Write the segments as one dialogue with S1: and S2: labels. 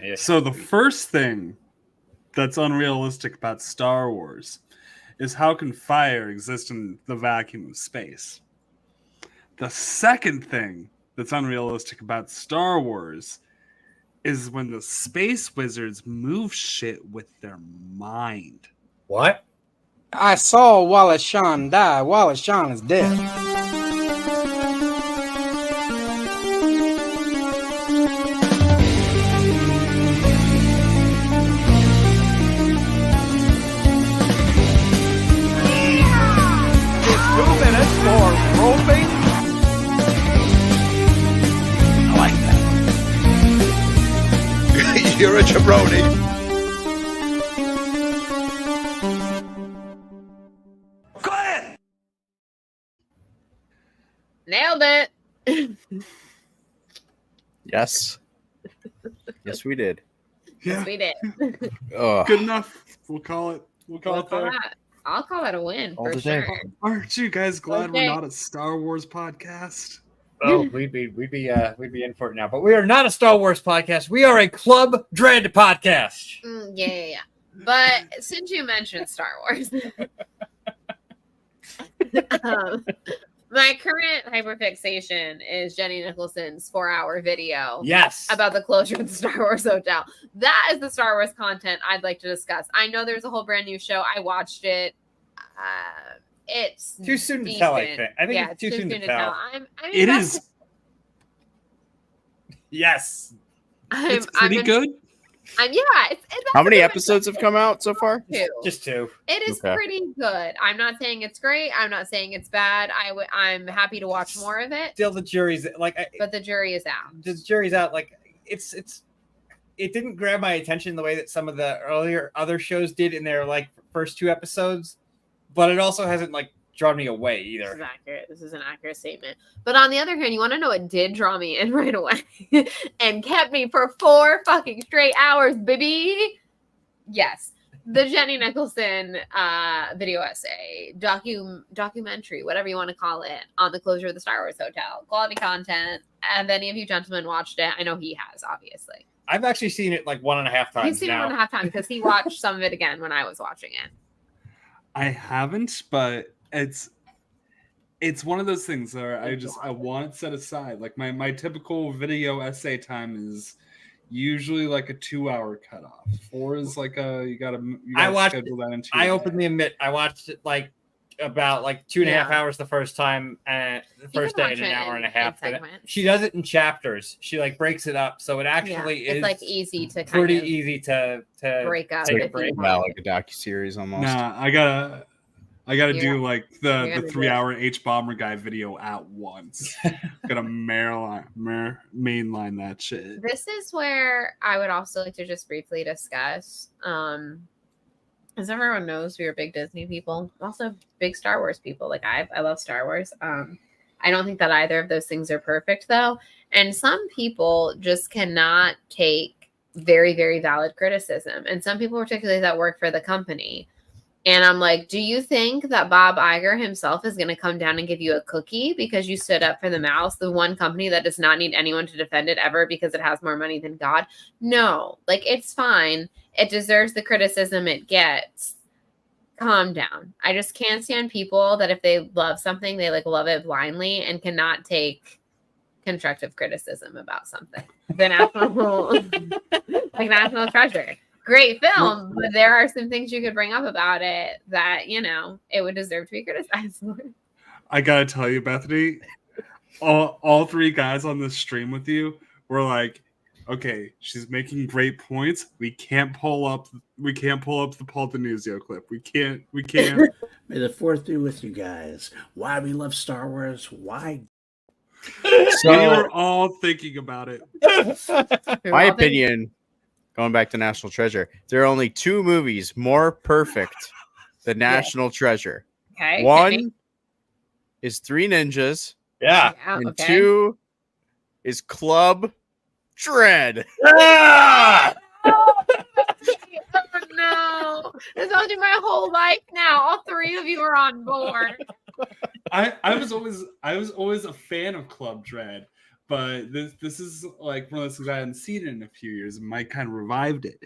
S1: Yeah.
S2: So the first thing that's unrealistic about Star Wars is how can fire exist in the vacuum of space? The second thing that's unrealistic about Star Wars is when the space wizards move shit with their mind.
S1: What?
S3: I saw Wallace Shawn die. Wallace Shawn is dead.
S4: It's 2 minutes for roping. I like that. You're a jabroni. Go ahead.
S5: Nailed it.
S6: Yes. Yes, we did.
S5: Yes, we did.
S6: Oh,
S2: Good enough. We'll call it. We'll call it there.
S5: I'll call that a win
S6: All
S5: for
S6: the day.
S5: sure.
S2: Aren't you guys glad
S5: Okay.
S2: we're not a Star Wars podcast?
S1: Oh, we'd be in for it now. But we are not a Star Wars podcast. We are a Club Dread podcast.
S5: Yeah. But since you mentioned Star Wars, my current hyperfixation is Jenny Nicholson's 4-hour video
S1: Yes.
S5: about the closure of the Star Wars hotel. That is the Star Wars content I'd like to discuss. I know there's a whole brand new show. I watched it. It's
S1: too soon to
S5: decent.
S1: tell, I think. I think
S5: Yeah,
S1: it's too soon to tell.
S2: It is.
S1: Yes.
S2: It's pretty good.
S5: It's
S6: how many episodes have come out so far?
S5: Two.
S1: Just 2.
S5: It is
S6: Okay.
S5: pretty good. I'm not saying it's great. I'm not saying it's bad. I'm happy to watch more of it.
S1: Still, the jury's like.
S5: But the jury is out.
S1: The jury's out. Like it didn't grab my attention the way that some of the earlier other shows did in their like first 2 episodes, but it also hasn't like drawn me away
S5: This is
S1: either.
S5: accurate. This is an accurate statement. But on the other hand, you want to know what did draw me in right away and kept me for 4 fucking straight hours, baby? Yes. The Jenny Nicholson video essay, documentary, whatever you want to call it, on the closure of the Star Wars hotel. Quality content. Have any of you gentlemen watched it? I know he has, obviously.
S1: I've actually seen it like 1.5 times.
S5: He's seen
S1: now.
S5: it 1.5 times because he watched some of it again when I was watching it.
S2: I haven't, but it's one of those things where I want it set aside. Like my typical video essay time is usually like a 2-hour cutoff. 4 is like you gotta schedule that into your
S1: I
S2: day.
S1: openly admit I watched it like about like 2.5 hours the first time, and the first day and an hour and a half. She does it in chapters. She like breaks it up, so it actually is
S5: it's like easy to
S1: pretty
S5: kind of
S1: easy to
S5: break up.
S1: take a break.
S6: Wow, like a docuseries almost.
S2: Nah, I gotta
S5: You're
S2: do like the
S5: gonna do
S2: 3-hour H Bomber Guy video at once. Gotta mainline that shit.
S5: This is where I would also like to just briefly discuss. As everyone knows, we are big Disney people, also big Star Wars people. Like I love Star Wars. I don't think that either of those things are perfect though. And some people just cannot take very, very valid criticism. And some people, particularly that work for the company. And I'm like, do you think that Bob Iger himself is going to come down and give you a cookie because you stood up for the mouse, the one company that does not need anyone to defend it ever because it has more money than God? No, like it's fine. It deserves the criticism it gets. Calm down. I just can't stand people that if they love something, they like love it blindly and cannot take constructive criticism about something. The National Treasure. Great film, but there are some things you could bring up about it that, it would deserve to be criticized for.
S2: I gotta tell you, Bethany, all 3 guys on this stream with you were like, okay, she's making great points. We can't pull up the Paul Denuzio clip. We can't.
S7: May the 4th be with you guys. Why we love Star Wars? Why?
S2: So we were all thinking about it.
S6: My opinion, going back to National Treasure, there are only 2 movies more perfect than National Treasure.
S5: Okay.
S6: One is 3 Ninjas.
S1: Yeah.
S6: And 2 is Club Dread.
S1: Ah!
S5: Oh no! This told you my whole life now. All 3 of you are on board.
S2: I was always a fan of Club Dread, but this is like one of those things I hadn't seen in a few years. And Mike kind of revived it.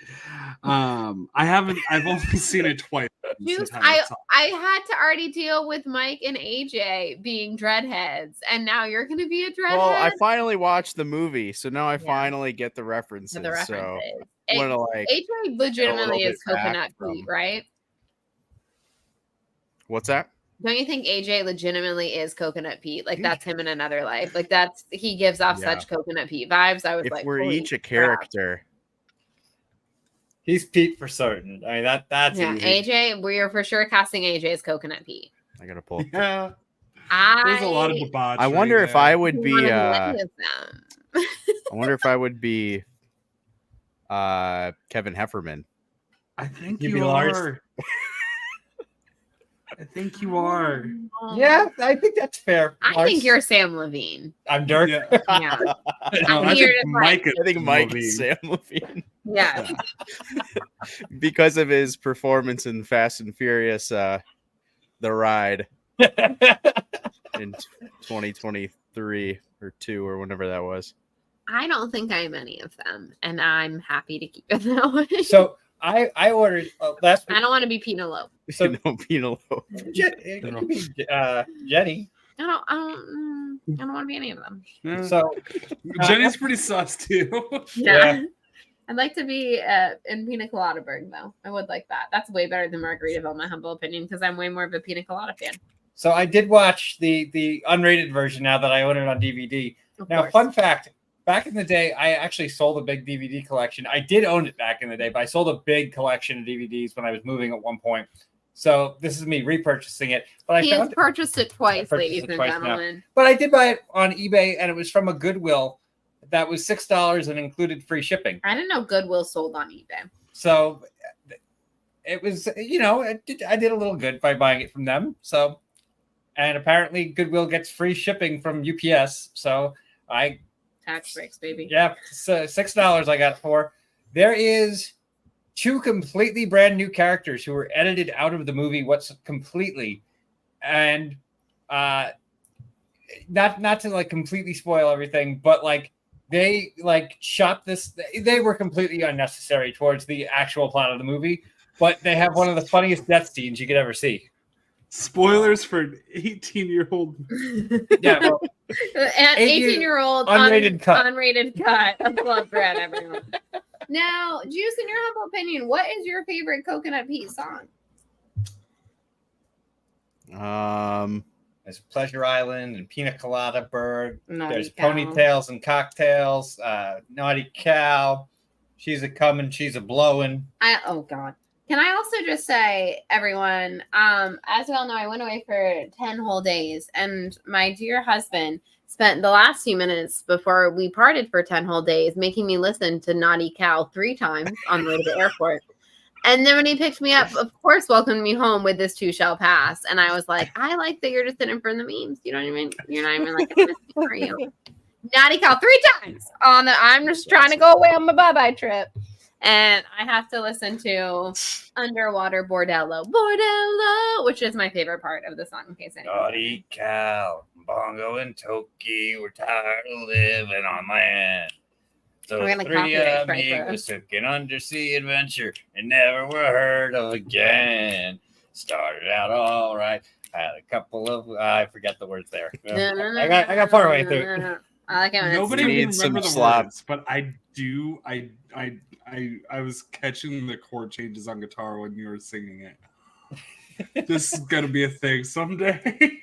S2: I've only seen it twice.
S5: Juice, I had to already deal with Mike and AJ being dreadheads, and now you're going to be a dreadhead.
S6: Well, I finally watched the movie, so now I finally get the references. So
S5: AJ legitimately is Coconut Pete, right?
S6: What's that?
S5: Don't you think AJ legitimately is Coconut Pete? Like that's him in another life. Like he gives off such Coconut Pete vibes. I was
S6: if we're each a
S5: crap.
S6: character.
S1: He's Pete for certain. I mean that's easy.
S5: AJ. We are for sure casting AJ as Coconut Pete.
S6: I gotta pull.
S2: Yeah, there's a lot of debauchery.
S6: I wonder if I would be.
S5: I
S6: wonder if I would be. Kevin Hefferman.
S2: I think
S1: You'd be
S2: you
S1: Lars.
S2: are. I think you are.
S1: Yeah, I think that's fair.
S5: I think you're Sam Levine.
S1: I'm Dirk.
S2: Yeah.
S5: Yeah.
S2: I think Mike
S6: is Sam Levine.
S5: Yeah.
S6: Because of his performance in Fast and Furious, The Ride in 2023 or 2 or whenever that was.
S5: I don't think I'm any of them, and I'm happy to keep it that way.
S1: So I ordered last week.
S5: I don't want to be Pina Lope.
S1: So
S6: no, Pina Lope.
S1: It could be Jenny.
S5: I don't want to be any of them.
S2: Yeah.
S1: So
S2: Jenny's pretty sus too.
S5: Yeah. I'd like to be in Pina Coladaburg, though. I would like that. That's way better than Margaritaville, my humble opinion, because I'm way more of a Pina Colada fan.
S1: So I did watch the unrated version now that I own it on DVD. Now, fun fact. Back in the day, I actually sold a big DVD collection. I did own it back in the day, but I sold a big collection of DVDs when I was moving at one point. So this is me repurchasing it. But
S5: he has purchased it twice, ladies and gentlemen.
S1: But I did buy it on eBay, and it was from a Goodwill that was $6 and included free shipping.
S5: I didn't know Goodwill sold on eBay.
S1: So it was, I did a little good by buying it from them. So, and apparently Goodwill gets free shipping from UPS. So
S5: tax breaks, baby.
S1: Yeah, so $6 I got it for. There is 2 completely brand new characters who were edited out of the movie completely. And not to like completely spoil everything, but like they like shot this. They were completely unnecessary towards the actual plot of the movie, but they have one of the funniest death scenes you could ever see.
S2: Spoilers for an 18-year-old.
S1: Yeah, well,
S5: an 18-year-old
S1: unrated cut
S5: of Club Dread, everyone. Now, Juice, in your humble opinion, what is your favorite Coconut Pete song?
S1: There's Pleasure Island and Pina Coladaburg. There's
S5: Cow.
S1: Ponytails and Cocktails. Naughty Cow. She's a coming. She's a blowing.
S5: Oh God. Can I also just say, everyone, as you all know, I went away for 10 whole days, and my dear husband spent the last few minutes before we parted for 10 whole days making me listen to Naughty Cow 3 times on the way to the airport. And then when he picked me up, of course, welcomed me home with This Too Shall Pass. And I was like, I like that you're just sitting for the memes. You know what I mean? You're not even like, I'm listening for you. Naughty Cow 3 times I'm just trying to go away on my bye-bye trip. And I have to listen to Underwater Bordello, which is my favorite part of the song. In case anyone
S1: Naughty Cow, Bongo and Toki, we're tired of living on land. So
S5: We're gonna
S1: 3 amigos took an undersea adventure and never were heard of again. Started out all right. Had a couple of I forgot the words there. I got far away through.
S5: I like it when
S2: Nobody
S5: it's
S2: will remember the
S6: slop.
S2: words, but I do. I was catching the chord changes on guitar when you were singing it. This is gonna be a thing someday.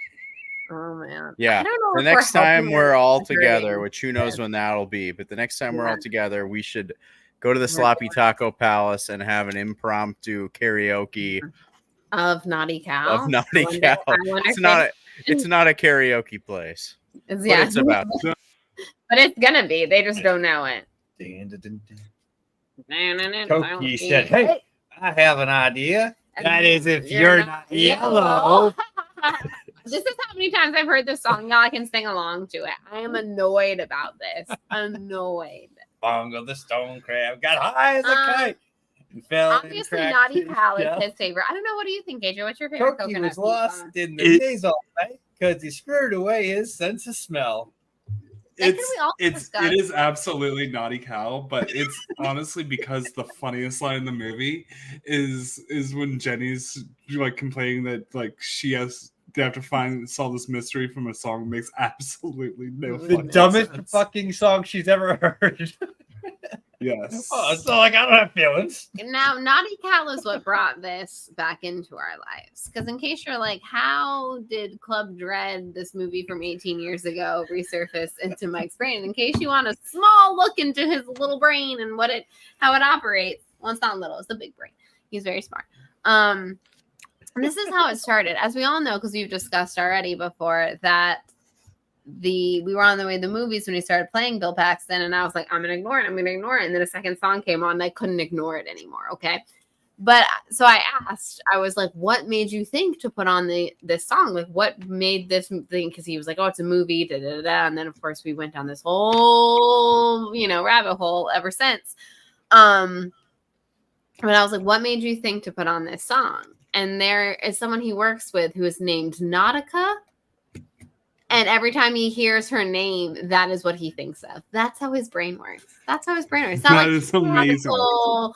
S5: Oh man.
S6: Yeah.
S5: I don't know
S6: The
S5: if
S6: next
S5: we're
S6: time
S5: helping
S6: we're
S5: with
S6: all
S5: the
S6: together,
S5: dream.
S6: which who knows when that'll be, but the next time we're all
S5: Yeah.
S6: together, we should go to the Sloppy Taco Palace and have an impromptu karaoke
S5: Of Naughty Cow.
S6: of Naughty Cow. It's not a karaoke place.
S5: It's,
S6: But it's about
S5: but it's gonna be. They just don't know it.
S1: Toki said, "Hey, I have an idea. That is if you're not yellow."
S5: This is how many times I've heard this song. Y'all can sing along to it. I am annoyed about this. Annoyed.
S1: Bongo the stone crab got high as a kite and fell.
S5: Obviously, Naughty Cow is his favorite. I don't know. What do you think, AJ? What's your favorite
S1: Toki
S5: Coconut
S1: was
S5: Pete
S1: lost
S5: song?
S1: in the days all night because he screwed away his sense of smell.
S5: And can we also discuss?
S2: It is absolutely naughty cow, but it's honestly because the funniest line in the movie is when Jenny's like complaining that like they have to solve this mystery from a song that makes absolutely no
S1: The
S2: fucking
S1: dumbest
S2: sense.
S1: fucking song she's ever heard.
S2: Yes.
S1: Oh, so like I don't have feelings.
S5: Now, Naughty Cal is what brought this back into our lives. Because in case you're like, how did Club Dread, this movie from 18 years ago, resurface into Mike's brain? In case you want a small look into his little brain and how it operates. Well, it's not little, it's the big brain. He's very smart. And this is how it started. As we all know, because we've discussed already before, that we were on the way to the movies when he started playing Bill Paxton, and I was like, I'm gonna ignore it, and then a second song came on and I couldn't ignore it anymore. Okay, but so I was like, what made you think to put on this song? Like, what made this thing? Because he was like, oh, it's a movie, da da da, and then of course we went down this whole rabbit hole ever since. But I was like, what made you think to put on this song? And there is someone he works with who is named Nautica. And every time he hears her name, that is what he thinks of. That's how his brain works. It's not
S2: That is amazing.
S5: or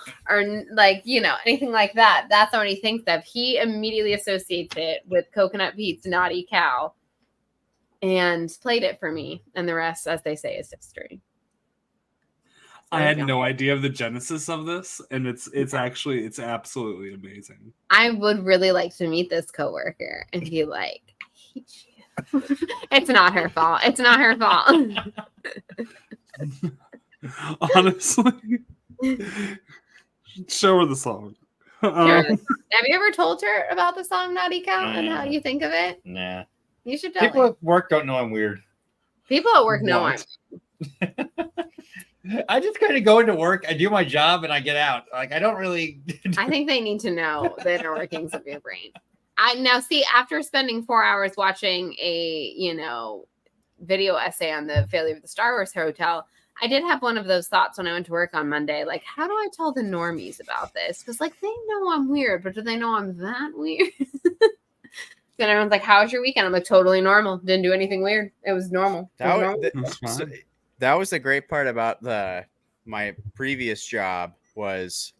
S5: like, anything like that. That's not what he thinks of. He immediately associates it with Coconut Pete's Naughty Cow and played it for me. And the rest, as they say, is history.
S2: I had no idea of the genesis of this, and it's absolutely amazing.
S5: I would really like to meet this coworker and be like, I hate you. It's not her fault. It's not her fault.
S2: Honestly, show her the song.
S5: Have you ever told her about the song Naughty Cow and how you think of it?
S1: Nah.
S5: You should tell
S1: People
S5: her.
S1: at work don't know I'm weird.
S5: People at work know I'm.
S1: I just kind of go into work, I do my job, and I get out. Like I don't really.
S5: I think they need to know the inner workings of your brain. Now see, after spending 4 hours watching a video essay on the failure of the Star Wars Hotel, I did have one of those thoughts when I went to work on Monday. Like, how do I tell the normies about this? Because like they know I'm weird, but do they know I'm that weird? Then everyone's like, "How was your weekend?" I'm like, "Totally normal. Didn't do anything weird. It was normal."
S6: That was the great part about my previous job was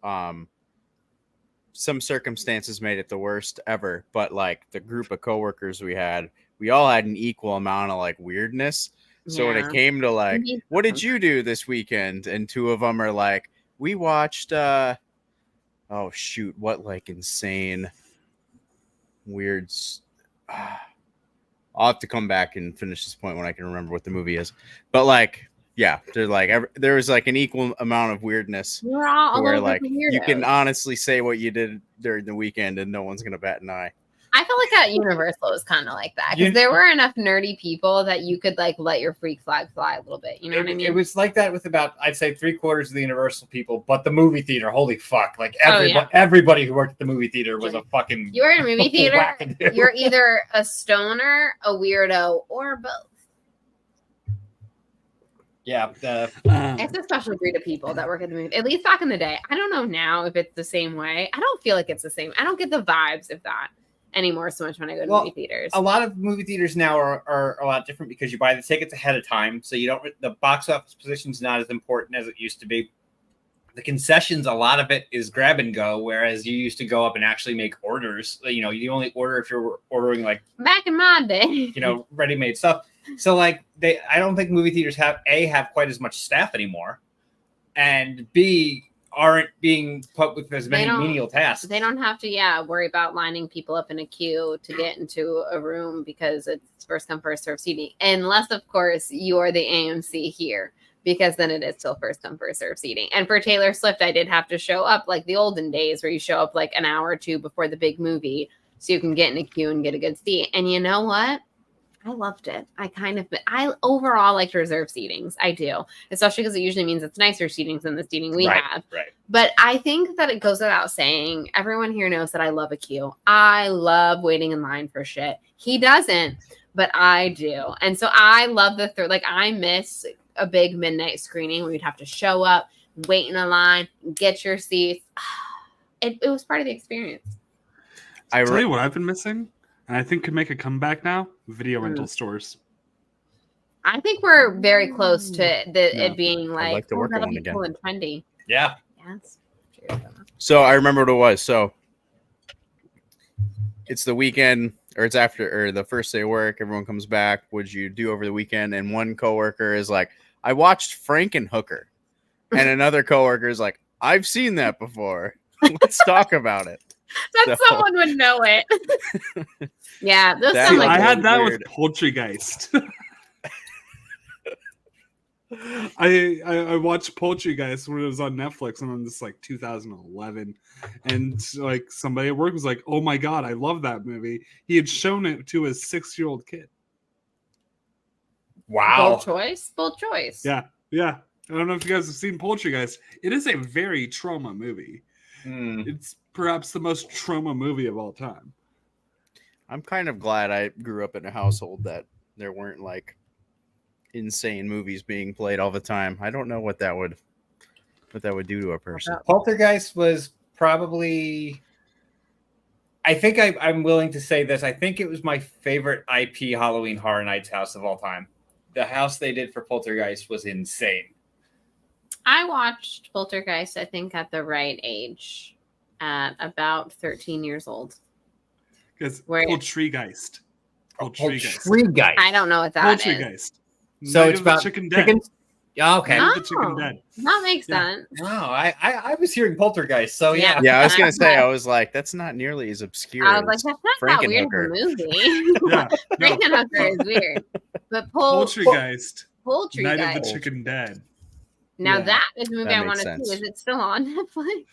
S6: some circumstances made it the worst ever, but like the group of coworkers we all had an equal amount of like weirdness. So when it came to like, what did you do this weekend? And two of them are like, we watched what like insane weird I'll have to come back and finish this point when I can remember what the movie is. But like, yeah, they're like there was like an equal amount of weirdness where like you can honestly say what you did during the weekend and no one's gonna bat an eye.
S5: I feel like at Universal was kind of like that because there were enough nerdy people that you could like let your freak flag fly a little bit. You know what I mean?
S1: It was like that with about, I'd say 3/4 of the Universal people, but the movie theater, holy fuck. Like everybody who worked at the movie theater was a fucking.
S5: You were in a movie theater, you're either a stoner, a weirdo, or both.
S1: Yeah.
S5: It's a special breed of people that work at the movie. At least back in the day. I don't know now if it's the same way. I don't feel like it's the same. I don't get the vibes of that anymore so much when I go to movie theaters.
S1: A lot of movie theaters now are a lot different because you buy the tickets ahead of time, so you don't. The box office position's not as important as it used to be. The concessions, a lot of it is grab and go, whereas you used to go up and actually make orders. You only order if you're ordering like
S5: back in my day,
S1: ready-made stuff. So like I don't think movie theaters have quite as much staff anymore, and B, aren't being put with as many menial tasks.
S5: They don't have to, worry about lining people up in a queue to get into a room because it's first come, first serve seating. Unless, of course, you are the AMC here, because then it is still first come, first serve seating. And for Taylor Swift, I did have to show up like the olden days where you show up like an hour or two before the big movie so you can get in a queue and get a good seat. And you know what? I loved it. I overall liked reserve seatings. I do, especially because it usually means it's nicer seatings than the seating we have.
S1: Right.
S5: But I think that it goes without saying, everyone here knows that I love a queue. I love waiting in line for shit. He doesn't, but I do. And so I love I miss a big midnight screening where you'd have to show up, wait in a line, get your seats. It was part of the experience.
S2: I'll tell you what I've been missing, and I think could make a comeback now: video rental stores.
S5: I think we're very close to
S6: Yeah.
S5: it being like,
S6: like to work on
S5: that'll
S6: one
S5: be
S6: again.
S5: cool and trendy.
S1: Yeah.
S5: Yeah, that's true.
S6: So I remember what it was. So it's the weekend, or it's after, or the first day of work. Everyone comes back. What'd you do over the weekend? And one coworker is like, I watched Frankenhooker. And another coworker is like, I've seen that before. Let's talk about it.
S5: That
S6: So-
S5: someone would know it. Yeah, those
S6: That-
S5: sound
S2: See,
S5: like
S2: I had that
S6: weird.
S2: with Poultrygeist. I watched Poultrygeist when it was on Netflix, and on this like 2011, and like somebody at work was like, "Oh my god, I love that movie." He had shown it to his 6-year-old kid.
S1: Wow.
S5: bold choice. Bold choice.
S2: Yeah. I don't know if you guys have seen Poultrygeist. It is a very trauma movie.
S1: Hmm.
S2: It's perhaps the most trauma movie of all time.
S6: I'm kind of glad I grew up in a household that there weren't like insane movies being played all the time. I don't know what that would do to a person.
S1: Poltergeist was probably. I think I'm willing to say this. I think it was my favorite IP Halloween Horror Nights house of all time. The house they did for Poltergeist was insane.
S5: I watched Poltergeist, I think, at the right age, at about 13 years old.
S2: Because
S5: Where-
S2: Poultrygeist.
S1: Poltergeist.
S5: I don't know what that is.
S2: Poultrygeist.
S1: So
S2: Night
S1: it's
S2: of the
S1: about
S2: Chicken Dead.
S1: chickens. Yeah, okay.
S2: Night of the Chicken
S5: Oh.
S2: Dead.
S5: That makes
S2: Yeah.
S5: sense.
S1: No, I was hearing Poltergeist. So yeah.
S6: Yeah, I was gonna say, I was like, that's not nearly as obscure.
S5: I was like,
S6: as
S5: that's not that weird of a
S6: Frankenhooker.
S5: movie.
S2: Yeah. No.
S5: Frankenhooker is weird. But
S2: Poltergeist.
S5: Poultry
S2: Night
S5: Guy.
S2: of the Chicken Dead.
S5: Now
S2: Yeah.
S5: that is a movie
S6: That
S5: I
S6: makes
S5: want to
S6: sense.
S5: see. Is it still on Netflix?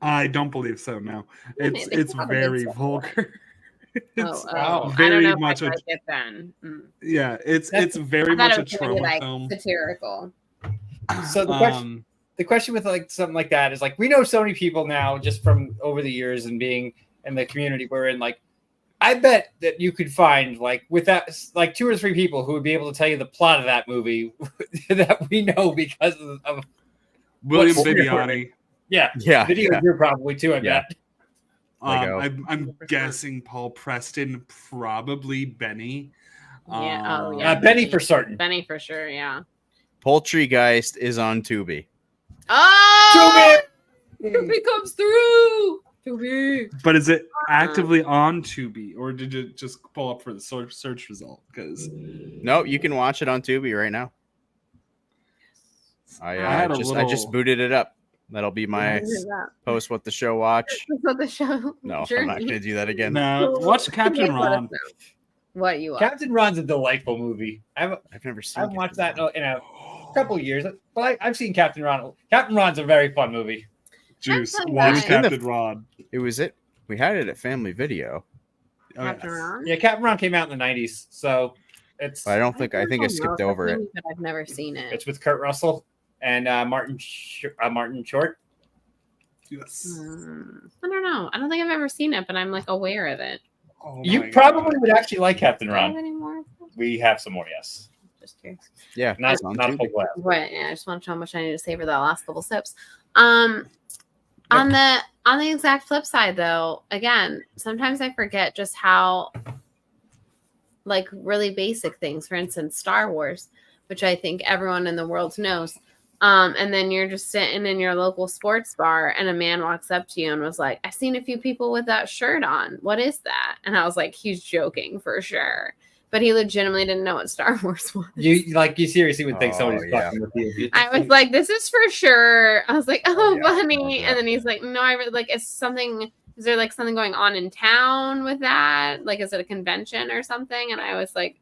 S2: I don't believe so. No,
S5: Maybe
S2: it's
S5: they
S2: it's
S5: probably
S2: very
S5: did so.
S2: vulgar. It's
S5: I don't
S2: very
S5: know if
S2: much
S5: I
S2: a
S5: like it then.
S2: yeah. It's
S1: That's-
S2: very
S5: I thought
S2: much a
S5: it was really
S2: trauma
S5: like
S2: film.
S5: satirical.
S1: So the question with like something like that is like we know so many people now just from over the years and being in the community we're in. Like, I bet that you could find like with that like 2 or 3 people who would be able to tell you the plot of that movie that we know because of
S2: William
S1: what's-
S2: Bibiani.
S1: yeah.
S6: Yeah,
S1: Video
S6: yeah.
S1: you're probably too. I
S6: Yeah.
S1: bet.
S2: I'm guessing Paul Preston, probably Benny.
S5: Yeah. Oh, yeah.
S1: Benny for certain.
S5: Benny for sure. Yeah.
S6: Poultrygeist is on Tubi.
S5: Oh, Tubi comes through. Tubi.
S2: But is it actively on Tubi, or did it just pull up for the search result? Because
S6: No, you can watch it on Tubi right now.
S2: I had a
S6: I just
S2: little-
S6: booted it up. That'll be my post what the show watch.
S5: That's the show.
S6: No,
S5: journey.
S6: I'm not gonna do that again.
S2: no, watch Captain
S5: Let us
S2: Ron.
S5: know What you are.
S1: Captain Ron's a delightful movie.
S6: I've never seen.
S1: I haven't watched that
S6: Captain
S1: in a couple of years, but I've seen Captain Ron. Captain Ron's a very fun movie.
S2: Juice,
S5: That's
S2: watch
S5: nice.
S2: Captain Ron.
S6: Ron. It was it. We had it at Family Video.
S2: Oh,
S5: Captain
S2: yes.
S5: Ron?
S1: Yeah, Captain Ron came out in the 90s, so it's
S6: But I don't think I think I
S5: don't know
S6: skipped
S5: if I've
S6: over it.
S5: seen but I've never seen it.
S1: it's with Kurt Russell and Martin Short.
S2: Yes.
S5: I don't know. I don't think I've ever seen it, but I'm like aware of it.
S2: Oh
S1: You
S2: my
S1: probably
S2: God.
S1: would actually like Captain
S5: Do I have
S1: Ron.
S5: any more?
S1: We have some more, yes.
S5: Just curious.
S6: Yeah,
S1: Not
S6: it's on
S1: not
S6: Tubi.
S1: full glass.
S5: Right. Yeah, I just want to know how much I need to savor that last couple sips. On the exact flip side, though, again, sometimes I forget just how, like, really basic things. For instance, Star Wars, which I think everyone in the world knows. And then you're just sitting in your local sports bar, and a man walks up to you and was like, "I've seen a few people with that shirt on. What is that?" And I was like, "He's joking for sure." But he legitimately didn't know what Star Wars was.
S1: You seriously would think
S6: Oh,
S1: somebody's
S6: yeah.
S1: fucking with you.
S5: I was like, "This is for sure." I was like, "Oh,
S6: Yeah,
S5: bunny,"
S6: yeah.
S5: and then he's like, "No, I really like. Is something? Is there like something going on in town with that? Like, is it a convention or something?" And I was like,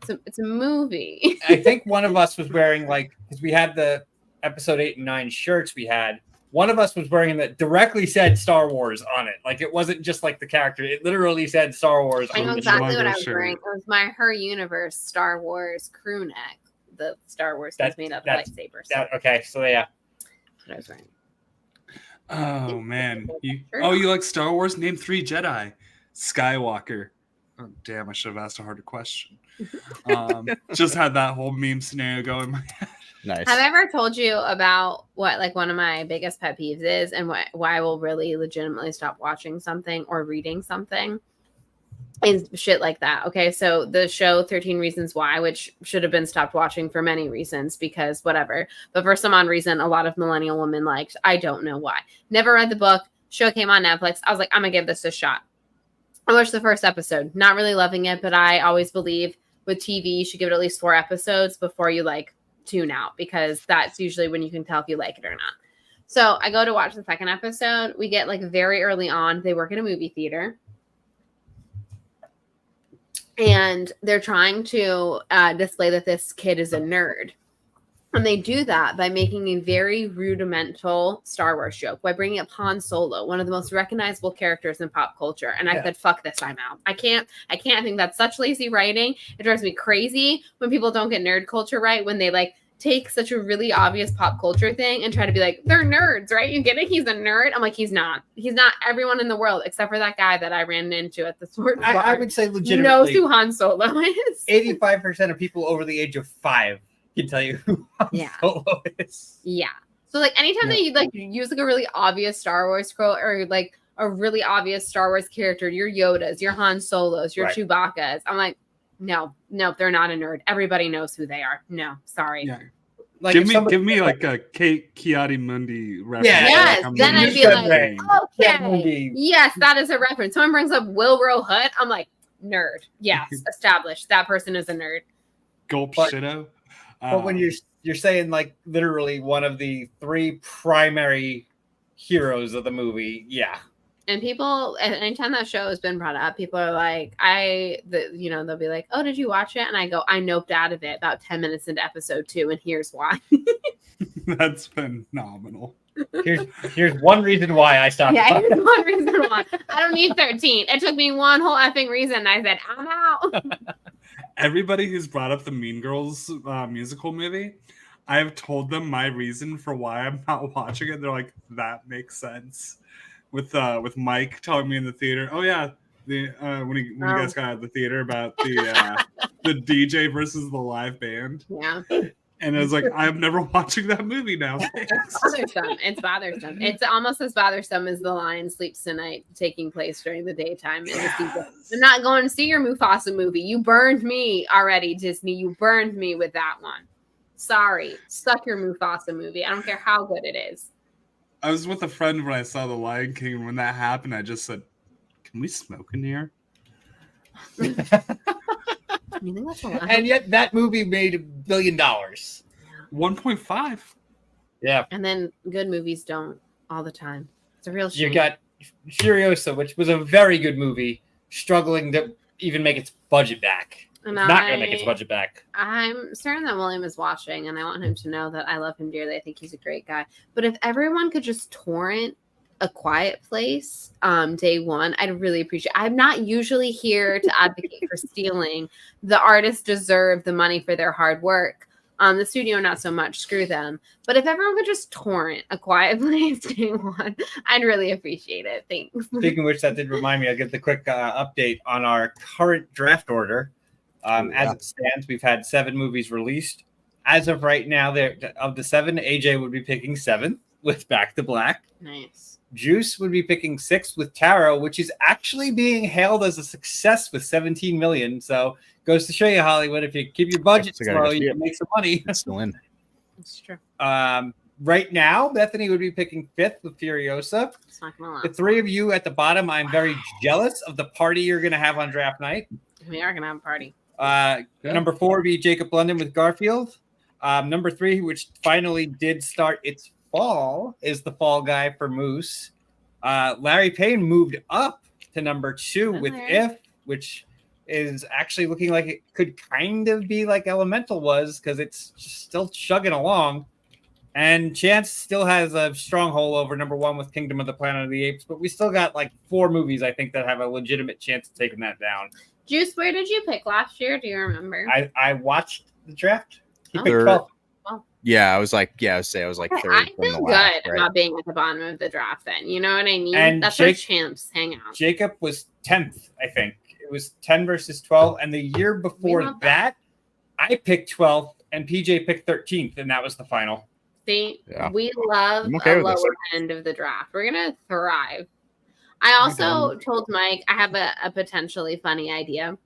S5: "It's a movie."
S1: I think one of us was wearing like because we had the episode 8 and 9 shirts we had. One of us was wearing that directly said Star Wars on it. Like it wasn't just like the character; it literally said Star Wars.
S5: I
S1: on
S5: know
S1: the
S5: exactly
S1: shirt.
S5: what I
S2: logo
S5: was
S2: shirt.
S5: wearing. It was my Her Universe Star Wars crew neck. The Star Wars was made of lightsabers.
S1: Okay, so yeah,
S5: That's what I was wearing.
S2: Oh man, you like Star Wars? Name 3 Jedi. Skywalker. Oh damn, I should have asked a harder question. Just had that whole meme scenario going in my head.
S6: Nice.
S5: Have I ever told you about what like one of my biggest pet peeves is and why I will really legitimately stop watching something or reading something? and shit like that. Okay, so the show 13 Reasons Why, which should have been stopped watching for many reasons because whatever, but for some odd reason, a lot of millennial women liked. I don't know why. Never read the book. Show came on Netflix. I was like, I'm gonna give this a shot. I watched the first episode, not really loving it, but I always believe with TV, you should give it at least 4 episodes before you like tune out because that's usually when you can tell if you like it or not. So I go to watch the second episode. We get like very early on. They work in a movie theater. And they're trying to display that this kid is a nerd. And they do that by making a very rudimental Star Wars joke, by bringing up Han Solo, one of the most recognizable characters in pop culture. And I said, fuck this, I'm out. I can't. I think that's such lazy writing. It drives me crazy when people don't get nerd culture right, when they like take such a really obvious pop culture thing and try to be like, they're nerds, right? You get it? He's a nerd. I'm like, he's not. He's not. Everyone in the world, except for that guy that I ran into at the sports bar,
S1: I would say legitimately
S5: knows who Han Solo is.
S1: 85% of people over the age of 5 can tell you who Han Solo is.
S5: Yeah. So like anytime that you like use like a really obvious Star Wars scroll or like a really obvious Star Wars character, your Yodas, your Han Solos, your Chewbacca's, I'm like, no, they're not a nerd. Everybody knows who they are. No, sorry.
S2: Yeah.
S1: Like
S2: give me like a Kate Kiadi-Mundi reference.
S5: Yes,
S2: like
S5: then I'd be like, okay,
S1: Yeah.
S5: yes, that is a reference. Someone brings up Wilbur Hood, I'm like, nerd. Yes, established. That person is a nerd.
S2: Gulp Shido.
S1: But when you're saying like literally one of the 3 primary heroes of the movie,
S5: And people, anytime that show has been brought up, people are like, they'll be like, oh, did you watch it? And I go, I noped out of it about 10 minutes into episode 2, and here's why.
S2: That's phenomenal.
S1: Here's one reason why I stopped.
S5: Yeah, here's one reason why. I don't need 13. It took me one whole effing reason. I said, I'm out.
S2: Everybody who's brought up the Mean Girls musical movie, I have told them my reason for why I'm not watching it. They're like, that makes sense. With Mike telling me in the theater, oh yeah, when you guys got out of the theater about the DJ versus the live band.
S5: Yeah.
S2: And I was like, I'm never watching that movie now.
S5: It's bothersome. It's almost as bothersome as The Lion Sleeps Tonight taking place during the daytime in the season. I'm not going to see your Mufasa movie. You burned me already, Disney. You burned me with that one. Sorry. Suck your Mufasa movie. I don't care how good it is.
S2: I was with a friend when I saw The Lion King, and when that happened, I just said, can we smoke in here?
S5: You think that's a lot?
S1: And yet that movie made $1 billion.
S2: 1.5.
S1: Yeah.
S5: And then good movies don't all the time. It's a real shame.
S1: You got Furiosa, which was a very good movie, struggling to even make its budget back.
S5: And
S1: it's not going to make its budget back.
S5: I'm certain that William is watching, and I want him to know that I love him dearly. I think he's a great guy. But if everyone could just torrent A Quiet Place day one, I'd really appreciate it. I'm not usually here to advocate for stealing. The artists deserve the money for their hard work. The studio, not so much. Screw them. But if everyone could just torrent A Quiet Place day one, I'd really appreciate it. Thanks.
S1: Speaking of which, that did remind me, I'll give the quick update on our current draft order. As it stands, we've had 7 movies released. As of right now, of the 7, AJ would be picking 7th with Back to Black.
S5: Nice.
S1: Juice would be picking 6th with Taro, which is actually being hailed as a success with 17 million. So goes to show you, Hollywood, if you keep your budget small, you can make some money.
S6: It's still in.
S5: That's true.
S1: Right now, Bethany would be picking 5th with Furiosa.
S5: It's not gonna
S1: The 3 of you at the bottom, I'm very jealous of the party you're going to have on draft night.
S5: We are gonna have a party.
S1: Number 4 would be Jacob London with Garfield. Number 3, which finally did start its fall, is the Fall Guy for Moose. Larry Payne moved up to number 2 with If, which is actually looking like it could kind of be like Elemental was, because it's still chugging along. And Chance still has a stronghold over number 1 with Kingdom of the Planet of the Apes, but we still got like 4 movies, I think, that have a legitimate chance of taking that down.
S5: Juice, where did you pick last year? Do you remember?
S1: I watched the draft. He picked
S6: Third.
S1: 12.
S6: Yeah, I was like third.
S5: I
S6: from
S5: feel
S6: the
S5: good
S6: last, right?
S5: about being at the bottom of the draft then. You know what I mean?
S1: And
S5: That's where champs hang out.
S1: Jacob was 10th, I think. It was 10 versus 12. And the year before that, I picked 12th and PJ picked 13th, and that was the final.
S5: See,
S6: Yeah.
S5: we love
S6: I'm okay
S5: a
S6: with this.
S5: lower end of the draft. We're going to thrive. I also told Mike I have a potentially funny idea.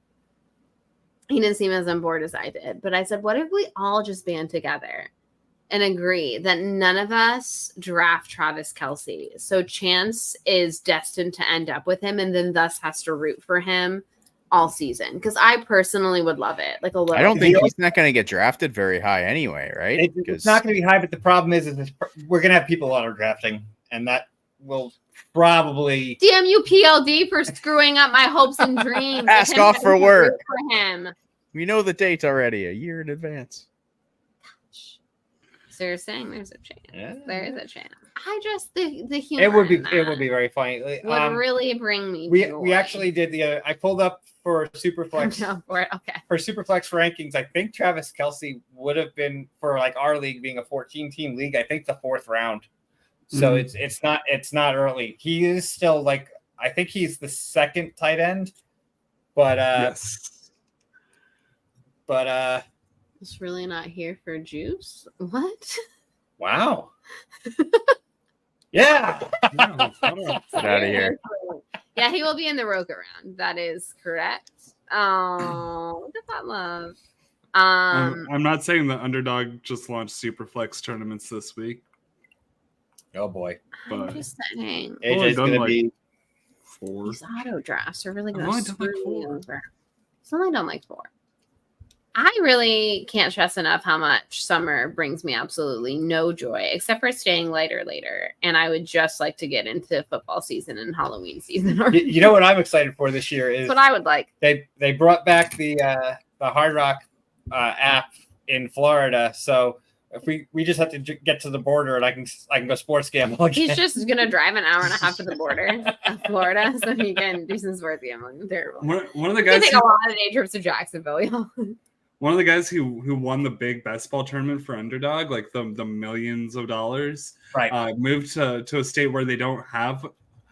S5: He didn't seem as on board as I did, but I said, what if we all just band together and agree that none of us draft Travis Kelce? So Chance is destined to end up with him and then thus has to root for him all season. Because I personally would love it. Like a little.
S6: I don't think he's not going to get drafted very high anyway, right?
S1: It's not going to be high, but the problem is we're going to have people auto drafting, and that will probably
S5: damn you, PLD, for screwing up my hopes and dreams.
S6: Ask off for work.
S5: For him.
S6: We know the date already, a year in advance.
S5: So you're saying there's a chance.
S1: Yeah.
S5: There is a chance. I just the humor.
S1: It would be very funny.
S5: Would really bring me.
S1: We actually did I pulled up for Superflex.
S5: Okay.
S1: For Superflex rankings, I think Travis Kelce would have been, for like our league being a 14-team league, I think the 4th round. So it's not early. He is still like, I think he's the 2nd tight end, but
S2: yes.
S1: But
S5: it's really not here for juice. What?
S1: Wow. Yeah.
S6: Get out of here.
S5: Yeah, he will be in the Roka round. That is correct. Oh, look at that love.
S2: I'm not saying the Underdog just launched Superflex tournaments this week.
S1: Oh boy.
S5: I'm just saying.
S1: AJ's gonna be
S2: 4.
S5: These auto drafts are really going
S2: only
S5: to
S2: done like
S5: screw me
S2: 4.
S5: over. It's only done like 4. I really can't stress enough how much summer brings me absolutely no joy, except for staying later. And I would just like to get into football season and Halloween season.
S1: You know what I'm excited for this year is
S5: what I would like.
S1: They brought back the Hard Rock app in Florida, so if we just have to get to the border and I can go sports gamble again.
S5: He's just gonna drive an hour and a half to the border of Florida so he can do some sports gambling. Terrible.
S2: One of the
S5: He
S2: guys
S5: take a lot of day trips to Jacksonville. Y'all.
S2: One of the guys who won the big best ball tournament for Underdog, like the millions of dollars,
S1: right?
S2: Moved to a state where they don't have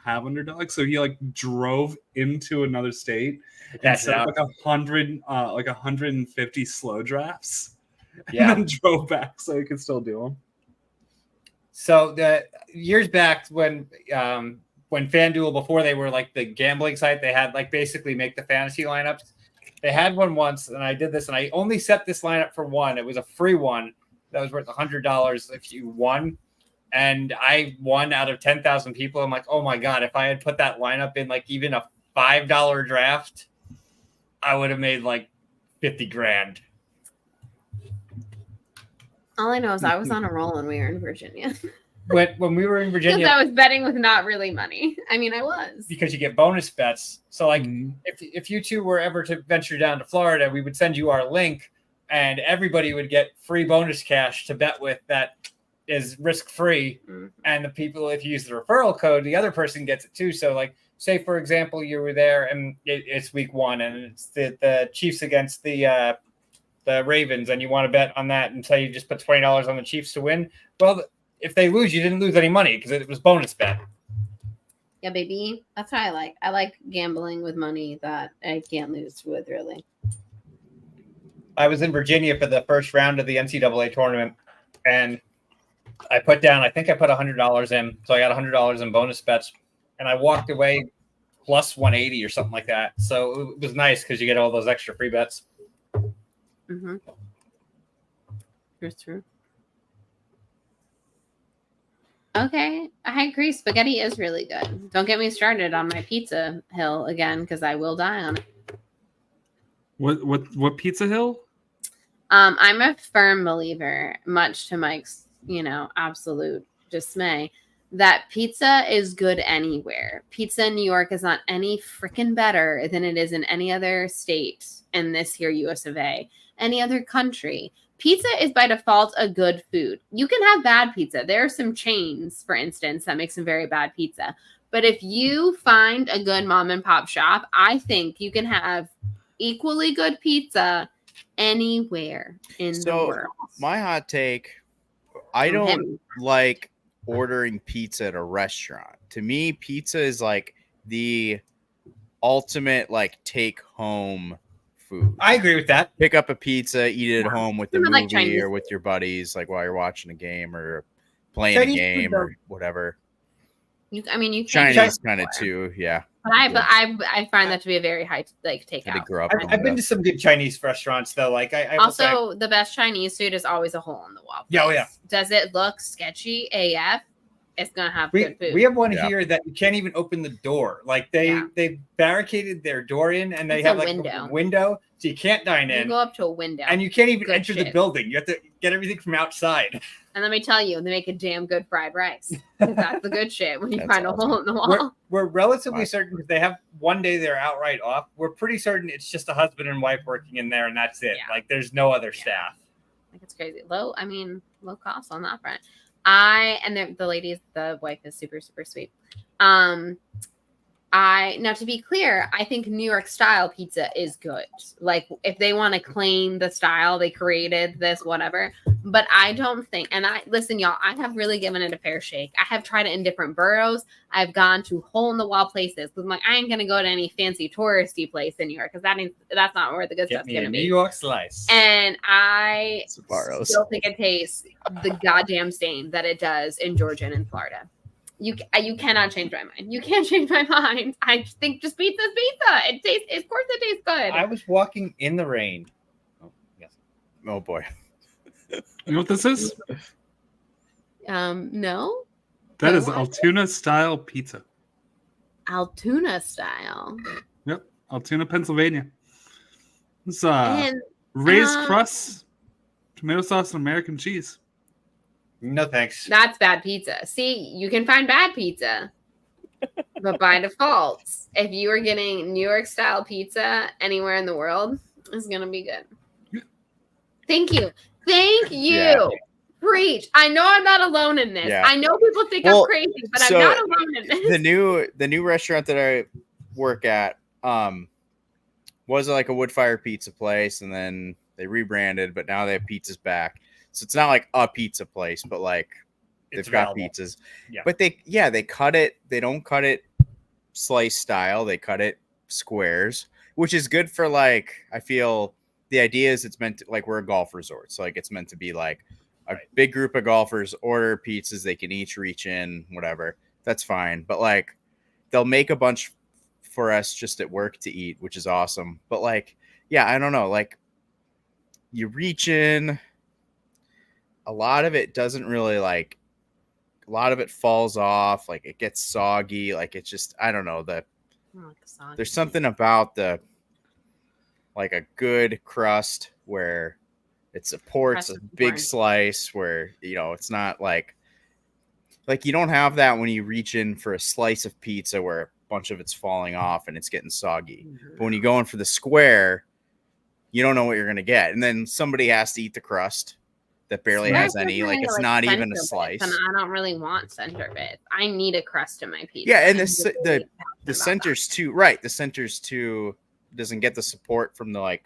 S2: Underdog, so he like drove into another state and set up like 150 slow drafts, and then drove back so he could still do them.
S1: So the years back when FanDuel, before they were like the gambling site, they had like basically make the fantasy lineups. They had one once, and I did this, and I only set this lineup for one. It was a free one that was worth $100 if you won, and I won out of 10,000 people. I'm like, oh my god! If I had put that lineup in like even a $5 draft, I would have made like 50 grand.
S5: All I know is I was on a roll when we were in Virginia.
S1: When we were in Virginia,
S5: because I was betting with not really money. I mean, I was.
S1: Because you get bonus bets. So, like, if you two were ever to venture down to Florida, we would send you our link, and everybody would get free bonus cash to bet with that is risk-free. Mm-hmm. And the people, if you use the referral code, the other person gets it too. So, like, say, for example, you were there, and it's week 1, and it's the Chiefs against the Ravens, and you want to bet on that, and say you just put $20 on the Chiefs to win. Well, if they lose, you didn't lose any money because it was bonus bet.
S5: Yeah, baby. That's what I like. I like gambling with money that I can't lose with, really.
S1: I was in Virginia for the first round of the NCAA tournament, and I think I put $100 in. So I got $100 in bonus bets, and I walked away plus 180 or something like that. So it was nice because you get all those extra free bets.
S5: Mm-hmm. That's true. Okay, I agree. Spaghetti is really good. Don't get me started on my pizza hill again because I will die on it.
S2: What Pizza Hill?
S5: I'm a firm believer, much to Mike's, absolute dismay, that pizza is good anywhere. Pizza in New York is not any freaking better than it is in any other state in this here US of A, any other country. Pizza is by default a good food. You can have bad pizza. There are some chains, for instance, that make some very bad pizza. But if you find a good mom and pop shop, I think you can have equally good pizza anywhere in the world.
S6: My hot take, I don't like ordering pizza at a restaurant. To me, pizza is like the ultimate like take home food.
S1: I agree with that.
S6: Pick up a pizza, eat it at home with the movie or with your buddies, like while you're watching a game or playing a game or whatever.
S5: You can
S6: Chinese kind of too. Yeah.
S5: But I find that to be a very high
S6: I
S5: takeout.
S6: grew up.
S1: I've been to some good Chinese restaurants though. Like I will say-
S5: Also, the best Chinese food is always a hole in the wall.
S1: Yeah, oh,
S5: place.
S1: yeah.
S5: Does it look sketchy AF? It's gonna have
S1: we,
S5: good food.
S1: we have one
S6: Yeah.
S1: here that you can't even open the door. Like they barricaded their door in, and they
S5: It's a
S1: have like
S5: window.
S1: a window, so you can't dine
S5: You
S1: in,
S5: go up to a window,
S1: and you can't even
S5: Good
S1: enter the
S5: shit.
S1: building. You have to get everything from outside.
S5: and let me tell you, they make a damn good fried rice. 'Cause that's the good shit when you
S6: That's
S5: find a
S6: awesome.
S5: hole in the
S1: We're,
S5: wall.
S1: we're relatively
S6: Wow.
S1: certain because they have one day they're outright off. We're pretty certain it's just a husband and wife working in there, and that's it.
S5: Yeah.
S1: Like there's no other
S5: Yeah.
S1: staff.
S5: Like it's crazy. Low cost on that front. The wife is super, super sweet. Now to be clear, I think New York style pizza is good. Like if they want to claim the style, they created this, whatever. But I don't think, listen, y'all, I have really given it a fair shake. I have tried it in different boroughs. I've gone to hole in the wall places. Because I'm like, I ain't gonna go to any fancy touristy place in New York because that's not where the good
S1: Get
S5: stuff's
S1: me
S5: gonna
S1: a
S5: be.
S1: New York slice.
S5: And I
S6: Sbarro's.
S5: still think it tastes the goddamn same that it does in Georgia and in Florida. You cannot change my mind. You can't change my mind. I think just pizza's pizza. It tastes. Of course, it tastes good.
S1: I was walking in the rain. Oh, yes.
S6: Oh boy.
S2: You know what this is?
S5: No,
S2: That is
S5: What?
S2: Altoona style pizza.
S5: Altoona style.
S2: Yep, Altoona, Pennsylvania. It's
S5: And
S2: raised crust, tomato sauce, and American cheese.
S1: No thanks.
S5: that's bad pizza. See, you can find bad pizza, but by default, if you are getting New York style pizza anywhere in the world, it's gonna be good. Thank you. Thank you.
S6: Yeah.
S5: Preach. I know I'm not alone in this.
S6: Yeah.
S5: I know people think
S6: Well,
S5: I'm crazy, but
S6: so
S5: I'm not alone in this.
S6: The new restaurant that I work at was like a wood fire pizza place, and then they rebranded, but now they have pizzas back. So it's not like a pizza place, but like
S1: It's
S6: they've got
S1: available.
S6: pizzas.
S1: Yeah.
S6: But they cut it. They don't cut it slice style. They cut it squares, which is good for like, I feel the idea is it's meant to, like, we're a golf resort. So like it's meant to be like a big group of golfers order pizzas. They can each reach in, whatever. That's fine. But like they'll make a bunch for us just at work to eat, which is awesome. But like, yeah, I don't know. Like you reach in, a lot of it doesn't really like, a lot of it falls off. Like it gets soggy. Like it's just, I don't know, there's something about the, like a good crust where it supports
S5: Crust
S6: a
S5: is
S6: big
S5: important.
S6: slice where, you know, it's not like you don't have that when you reach in for a slice of pizza where a bunch of it's falling off and it's getting soggy. But when you go in for the square, you don't know what you're going to get. And then somebody has to eat the crust that barely has
S5: Squares
S6: any.
S5: are
S6: Like
S5: kinda
S6: it's
S5: like
S6: not even
S5: center
S6: a
S5: bits,
S6: slice.
S5: and I don't really want center bits. I need a crust in my pizza.
S6: Yeah, and
S5: I'm
S6: the
S5: really passionate
S6: the
S5: about
S6: center's too right. The center's too doesn't get the support from the like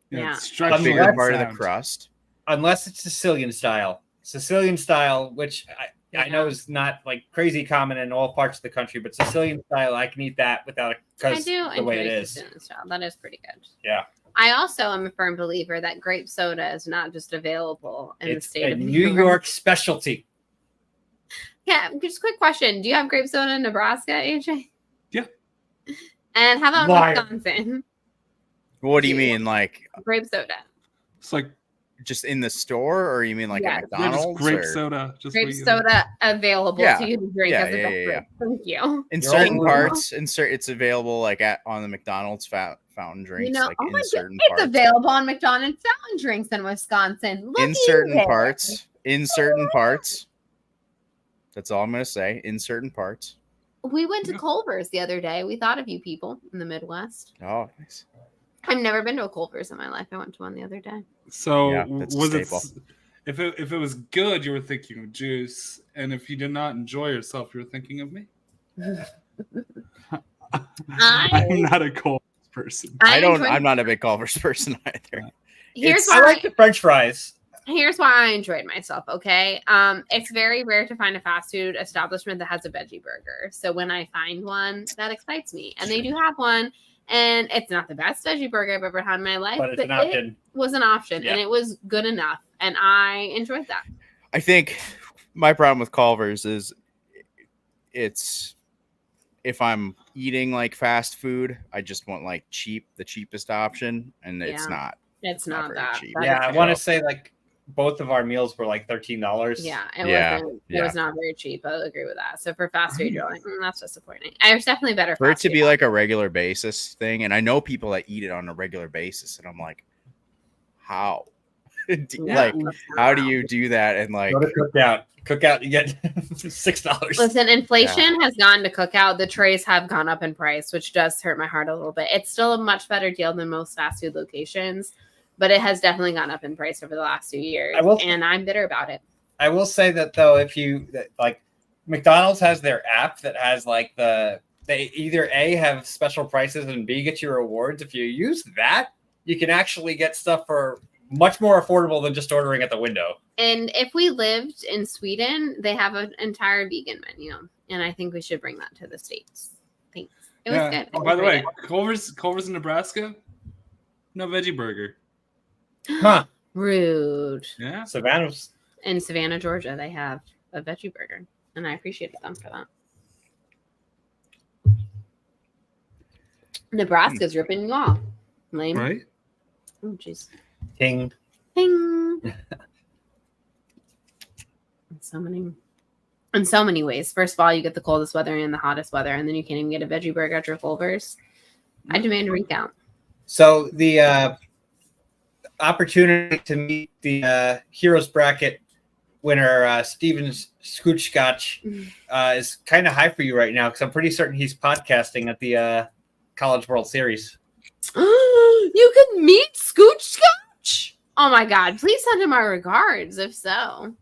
S5: Yeah.
S2: It's structurally
S6: bigger
S1: Unless-
S6: part of the
S2: sound.
S6: crust.
S1: Unless it's Sicilian style. Sicilian style, which I know is not like crazy common in all parts of the country, but Sicilian style, I can eat that without
S5: I
S1: because
S5: do
S1: the way it
S5: enjoy
S1: is.
S5: Sicilian style. That is pretty good.
S1: Yeah.
S5: I also am a firm believer that grape soda is not just available in the
S1: It's
S5: state
S1: a
S5: of
S1: New York specialty.
S5: Yeah, just a quick question. Do you have grape soda in Nebraska, AJ?
S2: Yeah.
S5: And how about
S1: Liar.
S5: Wisconsin?
S6: What do you mean, like
S5: Grape soda.
S2: It's like
S6: just in the store, or you mean like
S5: Yeah.
S6: at
S2: yeah, just
S6: McDonald's?
S2: grape
S6: or-
S2: soda. Just
S5: Grape
S2: what you-
S5: soda available
S6: Yeah.
S5: to you to drink
S6: Yeah,
S5: as a
S6: yeah,
S5: beverage.
S6: yeah.
S5: Thank you.
S6: In
S1: You're
S6: certain
S1: all-
S6: parts, it's available like on the McDonald's fountain drinks,
S5: You know,
S6: like
S5: oh
S6: in
S5: my
S6: certain
S5: It's
S6: parts.
S5: available on McDonald's fountain drinks in Wisconsin. Look
S6: In
S5: at
S6: certain
S5: there.
S6: parts. In certain parts. That's all I'm gonna say. In certain parts.
S5: We went to
S2: Yeah.
S5: Culver's the other day. We thought of you people in the Midwest.
S6: Oh, nice.
S5: I've never been to a Culver's in my life. I went to one the other day.
S2: So
S6: Yeah, that's a
S2: was it
S6: staple.
S2: if it was good, you were thinking of juice, and if you did not enjoy yourself, you were thinking of me. I'm not a cold person.
S6: I'm not a big Culver's person either.
S5: Here's
S1: I
S5: why.
S1: like the French fries.
S5: Here's why I enjoyed myself. Okay, it's very rare to find a fast food establishment that has a veggie burger. So when I find one, that excites me, and they do have one. And it's not the best veggie burger I've ever had in my life,
S1: But it's an option.
S5: It was an option,
S1: Yeah.
S5: and it was good enough, and I enjoyed that.
S6: I think my problem with Culver's is it's if I'm eating like fast food, I just want like the cheapest option, and it's
S5: Yeah.
S6: not.
S5: It's not
S6: very
S5: that.
S6: cheap.
S5: that
S1: Yeah,
S5: is
S1: I
S5: true.
S1: want to say like both of our meals were like $13.
S5: Yeah, it
S6: Yeah,
S5: wasn't. It
S6: yeah.
S5: was not very cheap. I agree with that. So for fast food, you're like, that's disappointing. There's definitely better
S6: For it
S5: fast
S6: to
S5: food
S6: be like a regular basis thing, and I know people that eat it on a regular basis, and I'm like, how? Like, how do you do that? And like,
S1: Go to Cookout. Cookout, you get $6.
S5: Listen, inflation has gone to Cookout. The trays have gone up in price, which does hurt my heart a little bit. It's still a much better deal than most fast food locations, but it has definitely gone up in price over the last 2 years. And I'm bitter about it.
S1: I will say that though, if you like, McDonald's has their app that has like they either A, have special prices, and B, get you rewards. If you use that, you can actually get stuff for much more affordable than just ordering at the window.
S5: And if we lived in Sweden, they have an entire vegan menu, and I think we should bring that to the States. Thanks. It was good.
S2: Oh, by the way, Culver's in Nebraska, no veggie burger.
S1: Huh.
S5: Rude.
S2: Yeah.
S1: Savannah's.
S5: In Savannah, Georgia, they have a veggie burger, and I appreciated them for that. Nebraska's ripping you off. Lame.
S2: Right?
S5: Oh, jeez.
S1: Ting.
S5: Ping. In so many ways. First of all, you get the coldest weather and the hottest weather, and then you can't even get a veggie burger at your Culver's. I demand a recount.
S1: So the opportunity to meet the Heroes Bracket winner, Steven Scoochcotch, is kind of high for you right now, because I'm pretty certain he's podcasting at the College World Series.
S5: You could meet Scoochcotch? Oh my God. Please send him my regards, if so.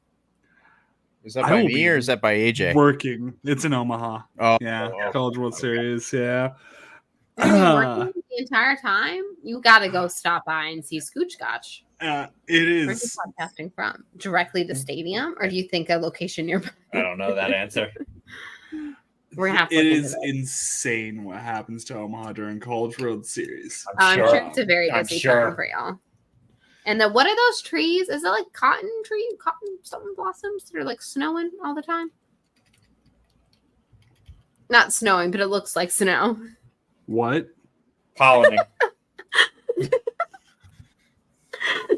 S6: is that by me or is that by AJ?
S2: Working. It's in Omaha.
S6: Oh,
S2: Yeah.
S6: oh,
S2: College World Series. Yeah.
S5: Are you working the entire time? You got to go stop by and see Scoochcotch.
S2: It
S5: Where's
S2: is.
S5: you podcasting from? Directly to stadium? Or do you think a location nearby?
S1: I don't know that answer.
S5: We're going to have to
S2: It
S5: look into
S2: is
S5: this.
S2: insane what happens to Omaha during College World Series.
S5: I'm sure it's a very
S1: I'm
S5: busy
S1: sure.
S5: time for y'all. And then what are those trees? Is it like cotton something blossoms that are like snowing all the time? Not snowing, but it looks like snow.
S2: What?
S1: Pollinating.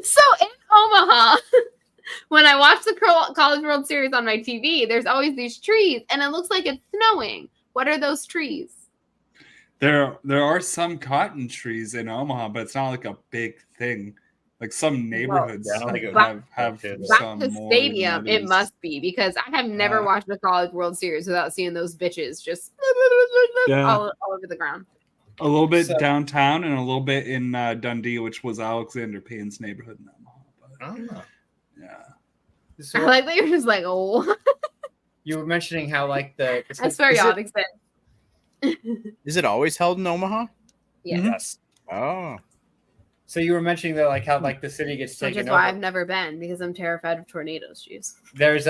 S5: So in Omaha, when I watch the College World Series on my TV, there's always these trees, and it looks like it's snowing. What are those trees?
S2: There are some cotton trees in Omaha, but it's not like a big thing. Like some neighborhoods
S1: yeah, I don't think it would
S2: have
S1: have
S2: some
S5: Back to
S2: more
S5: stadium,
S2: than
S5: it
S2: others.
S5: must be, because I have never watched the College World Series without seeing those bitches just
S2: Yeah.
S5: all over the ground.
S2: A little bit
S1: So-
S2: downtown and a little bit in Dundee, which was Alexander Payne's neighborhood in Omaha. But, yeah.
S5: I
S1: So
S5: like that you're just like, oh,
S1: you were mentioning how like the
S5: I swear
S1: is
S5: y'all
S1: it-
S5: exist.
S6: Is it always held in Omaha?
S5: Yeah.
S1: Yes.
S6: Oh,
S1: So you were mentioning that like how like the city gets
S5: Which
S1: taken
S5: is why
S1: over.
S5: I've never been, because I'm terrified of tornadoes, jeez.
S1: There's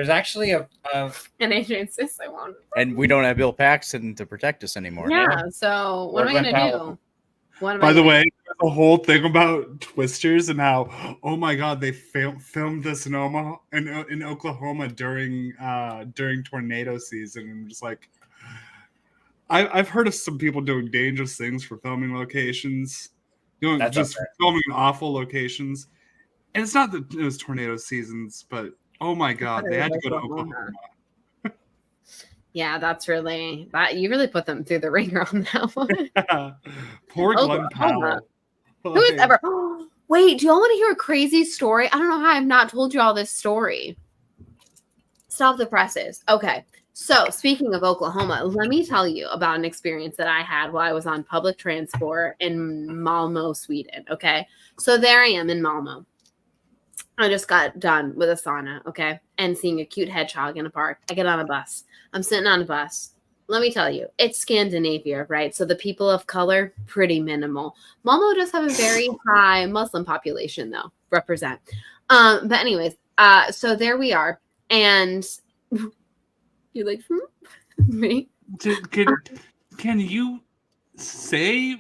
S1: actually a
S5: And AJ insists I won't.
S6: and we don't have Bill Paxton to protect us anymore.
S5: Yeah, so what am I
S1: Glenn
S5: going to
S1: Powell.
S5: do? What am
S2: By
S5: I
S2: the
S5: gonna
S2: way, the whole thing about Twisters and how, oh my God, they filmed this in Omaha in Oklahoma during tornado season, and just like, I've heard of some people doing dangerous things for filming locations,
S1: That's
S2: just
S1: okay.
S2: filming in awful locations, and it's not that it was tornado seasons, but oh my God, they had to go to Oklahoma.
S5: Yeah, that's really that. You really put them through the ringer on that one.
S2: Poor Glenn
S5: Oklahoma.
S2: Powell.
S5: Who has
S2: Like,
S5: ever? Wait, do y'all want to hear a crazy story? I don't know how I've not told you all this story. Stop the presses. Okay. So speaking of Oklahoma, let me tell you about an experience that I had while I was on public transport in Malmö, Sweden. Okay. So there I am in Malmö. I just got done with a sauna, okay, and seeing a cute hedgehog in a park. I get on a bus. I'm sitting on a bus. Let me tell you, it's Scandinavia, right? So the people of color, pretty minimal. Malmö does have a very high Muslim population, though. Represent. But anyways, so there we are, and you're like, me?
S2: Can you say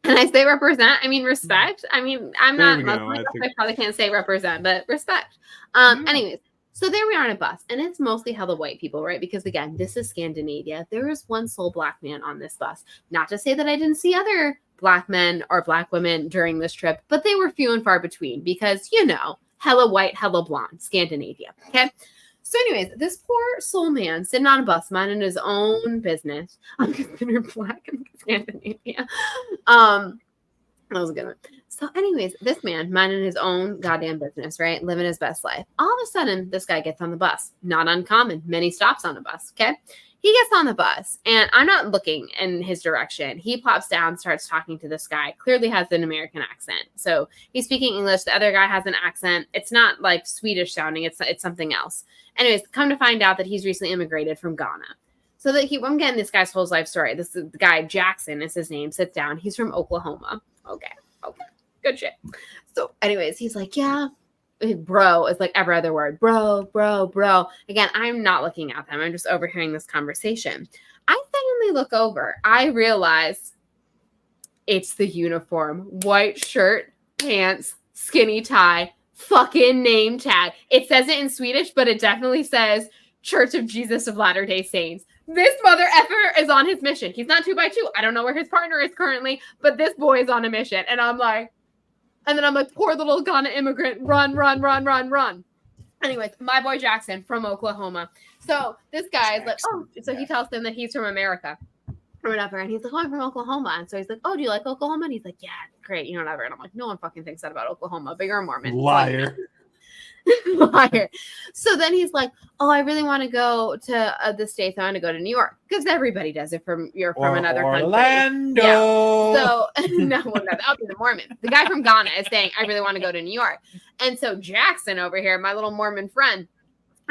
S5: Can I say represent? I mean, respect. I mean, I'm
S2: There
S5: not
S2: we go,
S5: Muslim.
S2: I
S5: I
S2: think-
S5: probably can't say represent, but respect.
S2: Yeah.
S5: Anyways, So there we are on a bus, and it's mostly hella white people, right? Because again, this is Scandinavia. There is one sole black man on this bus. Not to say that I didn't see other black men or black women during this trip, but they were few and far between because, you know, hella white, hella blonde, Scandinavia. Okay. So anyways, this poor soul man sitting on a bus, minding his own business. I'm considered black in Scandinavia. That was a good one. So anyways, this man minding his own goddamn business, right? Living his best life. All of a sudden, this guy gets on the bus. Not uncommon. Many stops on a bus, okay? He gets on the bus, and I'm not looking in his direction. He plops down, starts talking to this guy. Clearly has an American accent. So he's speaking English. The other guy has an accent. It's not like Swedish sounding. It's something else. Anyways, come to find out that he's recently immigrated from Ghana. So that I'm getting this guy's whole life story. This is the guy, Jackson is his name, sits down. He's from Oklahoma. Okay. Good shit. So anyways, he's like, yeah. Bro is like every other word. Bro. Again, I'm not looking at them. I'm just overhearing this conversation. I suddenly look over. I realize it's the uniform. White shirt, pants, skinny tie, fucking name tag. It says it in Swedish, but it definitely says Church of Jesus of Latter-day Saints. This mother effer is on his mission. He's not 2x2. I don't know where his partner is currently, but this boy is on a mission. And I'm like, poor little Ghana immigrant, run. Anyways, my boy Jackson from Oklahoma. So this guy is like, oh, so he tells them that he's from America or whatever. And he's like, oh, I'm from Oklahoma. And so he's like, oh, do you like Oklahoma? And he's like, yeah, great, you know, whatever. And I'm like, no one fucking thinks that about Oklahoma, but you're a Mormon.
S2: Liar.
S5: Liar. So then he's like, oh, I really want to go to the States. I want to go to New York because everybody does it from another
S1: Orlando.
S5: country. Yeah. So no, that would be the Mormon. The guy from Ghana is saying, I really want to go to New York. And so Jackson over here, my little Mormon friend,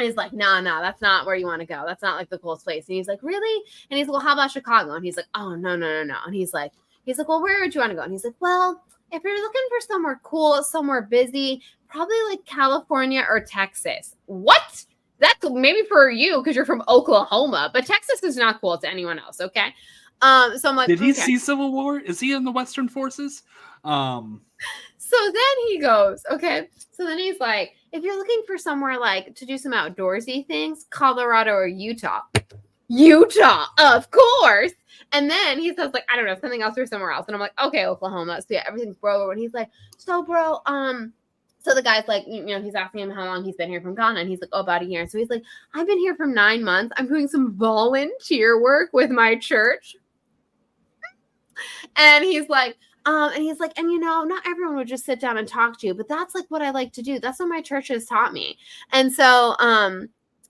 S5: is like, no, that's not where you want to go. That's not like the coolest place. And he's like, really? And he's like, well, how about Chicago? And he's like, oh, no. And he's like, well, where would you want to go? And he's like, well, if you're looking for somewhere cool, somewhere busy, probably like California or Texas. What? That's maybe for you because you're from Oklahoma, but Texas is not cool to anyone else. Okay. So I'm like,
S2: did he see Civil War? Is he in the Western Forces?
S5: So then he goes, okay. So then he's like, if you're looking for somewhere like to do some outdoorsy things, Colorado or Utah, of course. And then he says like, I don't know, something else or somewhere else. And I'm like, okay, Oklahoma. So yeah, everything's bro. And he's like, so bro, so the guy's like, you know, he's asking him how long he's been here from Ghana. And he's like, oh, about a year. And so he's like, I've been here for 9 months. I'm doing some volunteer work with my church. And he's like, and you know, not everyone would just sit down and talk to you, but that's like what I like to do. That's what my church has taught me. And so,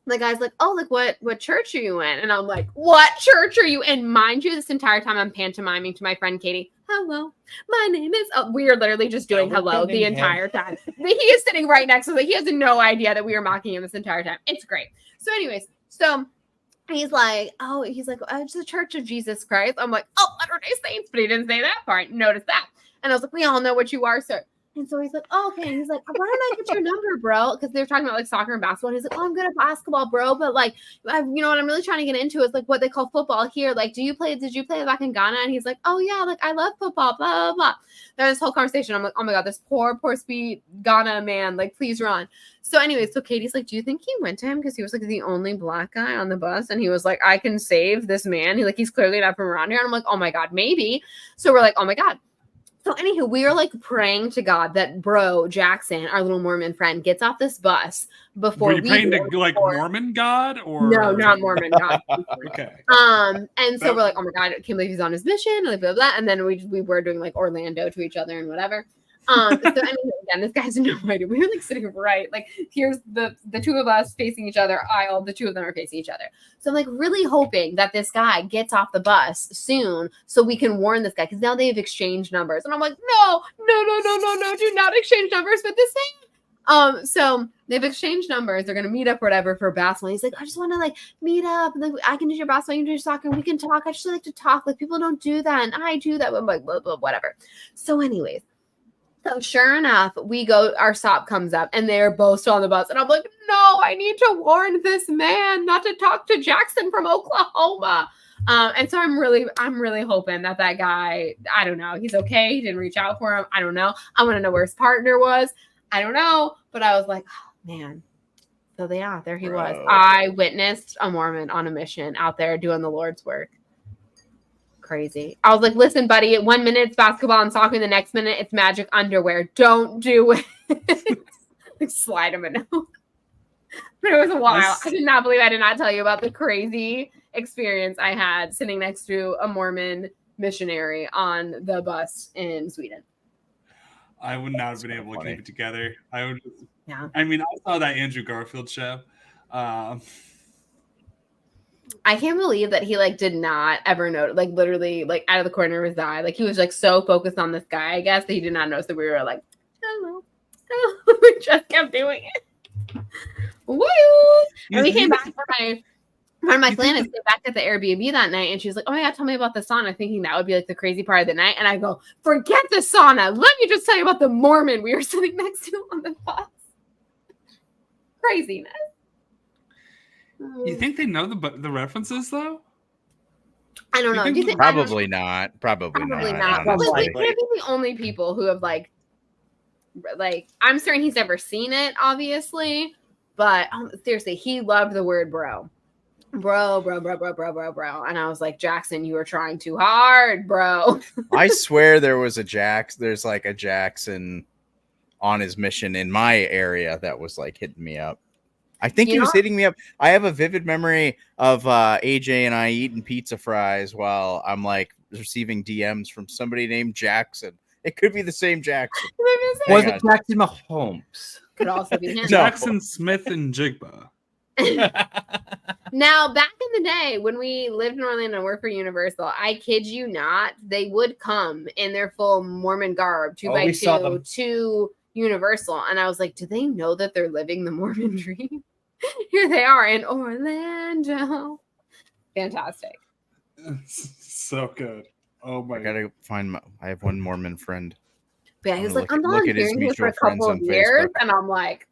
S5: the guy's like, oh, like what church are you in? And I'm like, what church are you in? Mind you, this entire time I'm pantomiming to my friend Katie. Hello, my name is. Oh, we are literally just doing hello the entire time. He is sitting right next to us. Like, he has no idea that we were mocking him this entire time. It's great. So, anyways, he's like, oh, it's the Church of Jesus Christ. I'm like, oh, Latter-day Saints, but he didn't say that part. Notice that. And I was like, we all know what you are, sir. And so he's like, oh, okay. And he's like, why don't I get your number, bro? Because they're talking about like soccer and basketball. And he's like, oh, I'm good at basketball, bro. But like, you know what I'm really trying to get into is like what they call football here. Like, did you play back in Ghana? And he's like, oh yeah, like I love football, blah, blah, blah. There's this whole conversation. I'm like, oh my God, this poor sweet Ghana man, like, please run. So anyways, so Katie's like, do you think he went to him because he was like the only black guy on the bus? And he was like, I can save this man. He's clearly not from around here. And I'm like, oh my God, maybe. So we're like, oh my God. So anywho, we are like praying to God that bro Jackson, our little Mormon friend, gets off this bus before
S2: were you praying to like Mormon God or
S5: no, not Mormon God.
S2: Okay.
S5: And so we're like, oh my God, I can't believe he's on his mission, blah, blah, blah. And then we were doing like Orlando to each other and whatever. So anyway, again, this guy's no idea. We were like sitting right, like here's the two of us facing each other, aisle, the two of them are facing each other. So I'm like really hoping that this guy gets off the bus soon so we can warn this guy because now they've exchanged numbers. And I'm like, no, do not exchange numbers with this thing. So they've exchanged numbers. They're gonna meet up or whatever for basketball. He's like, I just want to like meet up. Like I can do your basketball, you can do your soccer, and we can talk. I just like to talk. Like people don't do that, and I do that. I'm like, blah, blah, whatever. So anyways. So sure enough, we go, our stop comes up and they're both still on the bus. And I'm like, no, I need to warn this man not to talk to Jackson from Oklahoma. And so I'm really hoping that guy, I don't know, he's okay. He didn't reach out for him. I don't know. I want to know where his partner was. I don't know. But I was like, oh, man, So yeah, there he was.
S6: Bro.
S5: I witnessed a Mormon on a mission out there doing the Lord's work. Crazy. I was like, listen, buddy, 1 minute it's basketball and soccer, the next minute it's magic underwear. Don't do it. Like, slide him a note. But it was a while. I did not believe I did not tell you about the crazy experience I had sitting next to a Mormon missionary on the bus in Sweden.
S2: I would not have been able to
S6: funny.
S2: keep it together. I would.
S5: Yeah.
S2: I mean, I saw that Andrew Garfield show.
S5: I can't believe that he like did not ever notice, like literally like out of the corner of his eye. Like he was like so focused on this guy, I guess, that he did not notice that we were like, hello. We just kept doing it. Woo! And we came back for one of my planets came back at the Airbnb that night, and she was like, oh my God, tell me about the sauna, thinking that would be like the crazy part of the night. And I go, forget the sauna. Let me just tell you about the Mormon we were sitting next to on the bus. Craziness.
S2: You think they know the references though?
S5: I don't know. Do you think
S6: Probably not. Probably not.
S5: But
S6: honestly.
S5: we can't be the only people who have like I'm certain he's never seen it, obviously, but seriously, he loved the word bro. Bro. And I was like, Jackson, you are trying too hard, bro.
S6: I swear there's like a Jackson on his mission in my area that was like hitting me up. I think he was hitting me up. I have a vivid memory of AJ and I eating pizza fries while I'm like receiving DMs from somebody named Jackson. It could be the same Jackson.
S1: Was it Jackson Mahomes?
S5: Could also be him.
S2: Jackson Smith and Jigba.
S5: Now, back in the day when we lived in Orlando and worked for Universal, I kid you not, they would come in their full Mormon garb, 2x2, to Universal. And I was like, do they know that they're living the Mormon dream? Here they are in Orlando. Fantastic.
S2: So good. Oh my
S6: I gotta find I have one Mormon friend.
S5: But yeah, he's like,
S6: look
S5: I'm
S6: at his
S5: volunteering here for a
S6: mutual friends
S5: couple of
S6: on
S5: years.
S6: Facebook.
S5: And I'm like,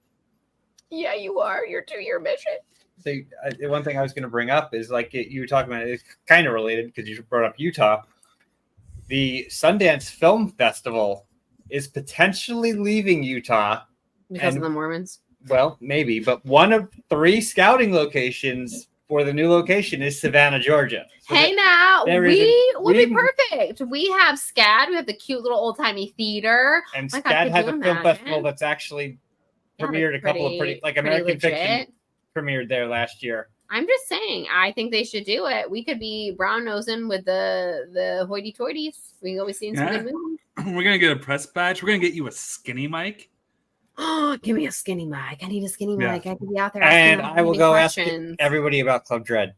S5: yeah, you are. Your 2-year mission.
S1: So one thing I was going to bring up is like you were talking about, it's kind of related because you brought up Utah. The Sundance Film Festival is potentially leaving Utah
S5: Because of the Mormons.
S1: Well, maybe, but one of 3 scouting locations for the new location is Savannah, Georgia. So
S5: Hey, now
S1: there
S5: we
S1: is
S5: would be perfect. We have SCAD. We have the cute little old timey theater.
S1: And
S5: My God,
S1: SCAD
S5: could
S1: has
S5: you
S1: a film
S5: imagine?
S1: festival that's actually
S5: Yeah,
S1: premiered a couple of pretty American
S5: legit.
S1: Fiction premiered there last year.
S5: I'm just saying, I think they should do it. We could be brown nosing with the hoity toities. We always seen some
S2: Yeah.
S5: good movies.
S2: We're gonna get a press badge. We're gonna get you a skinny mic.
S5: Oh, give me a skinny mic. I need a skinny
S2: Yeah.
S5: mic. I could be out there.
S1: And
S5: asking
S1: I will go ask
S5: questions.
S1: everybody about Club Dread.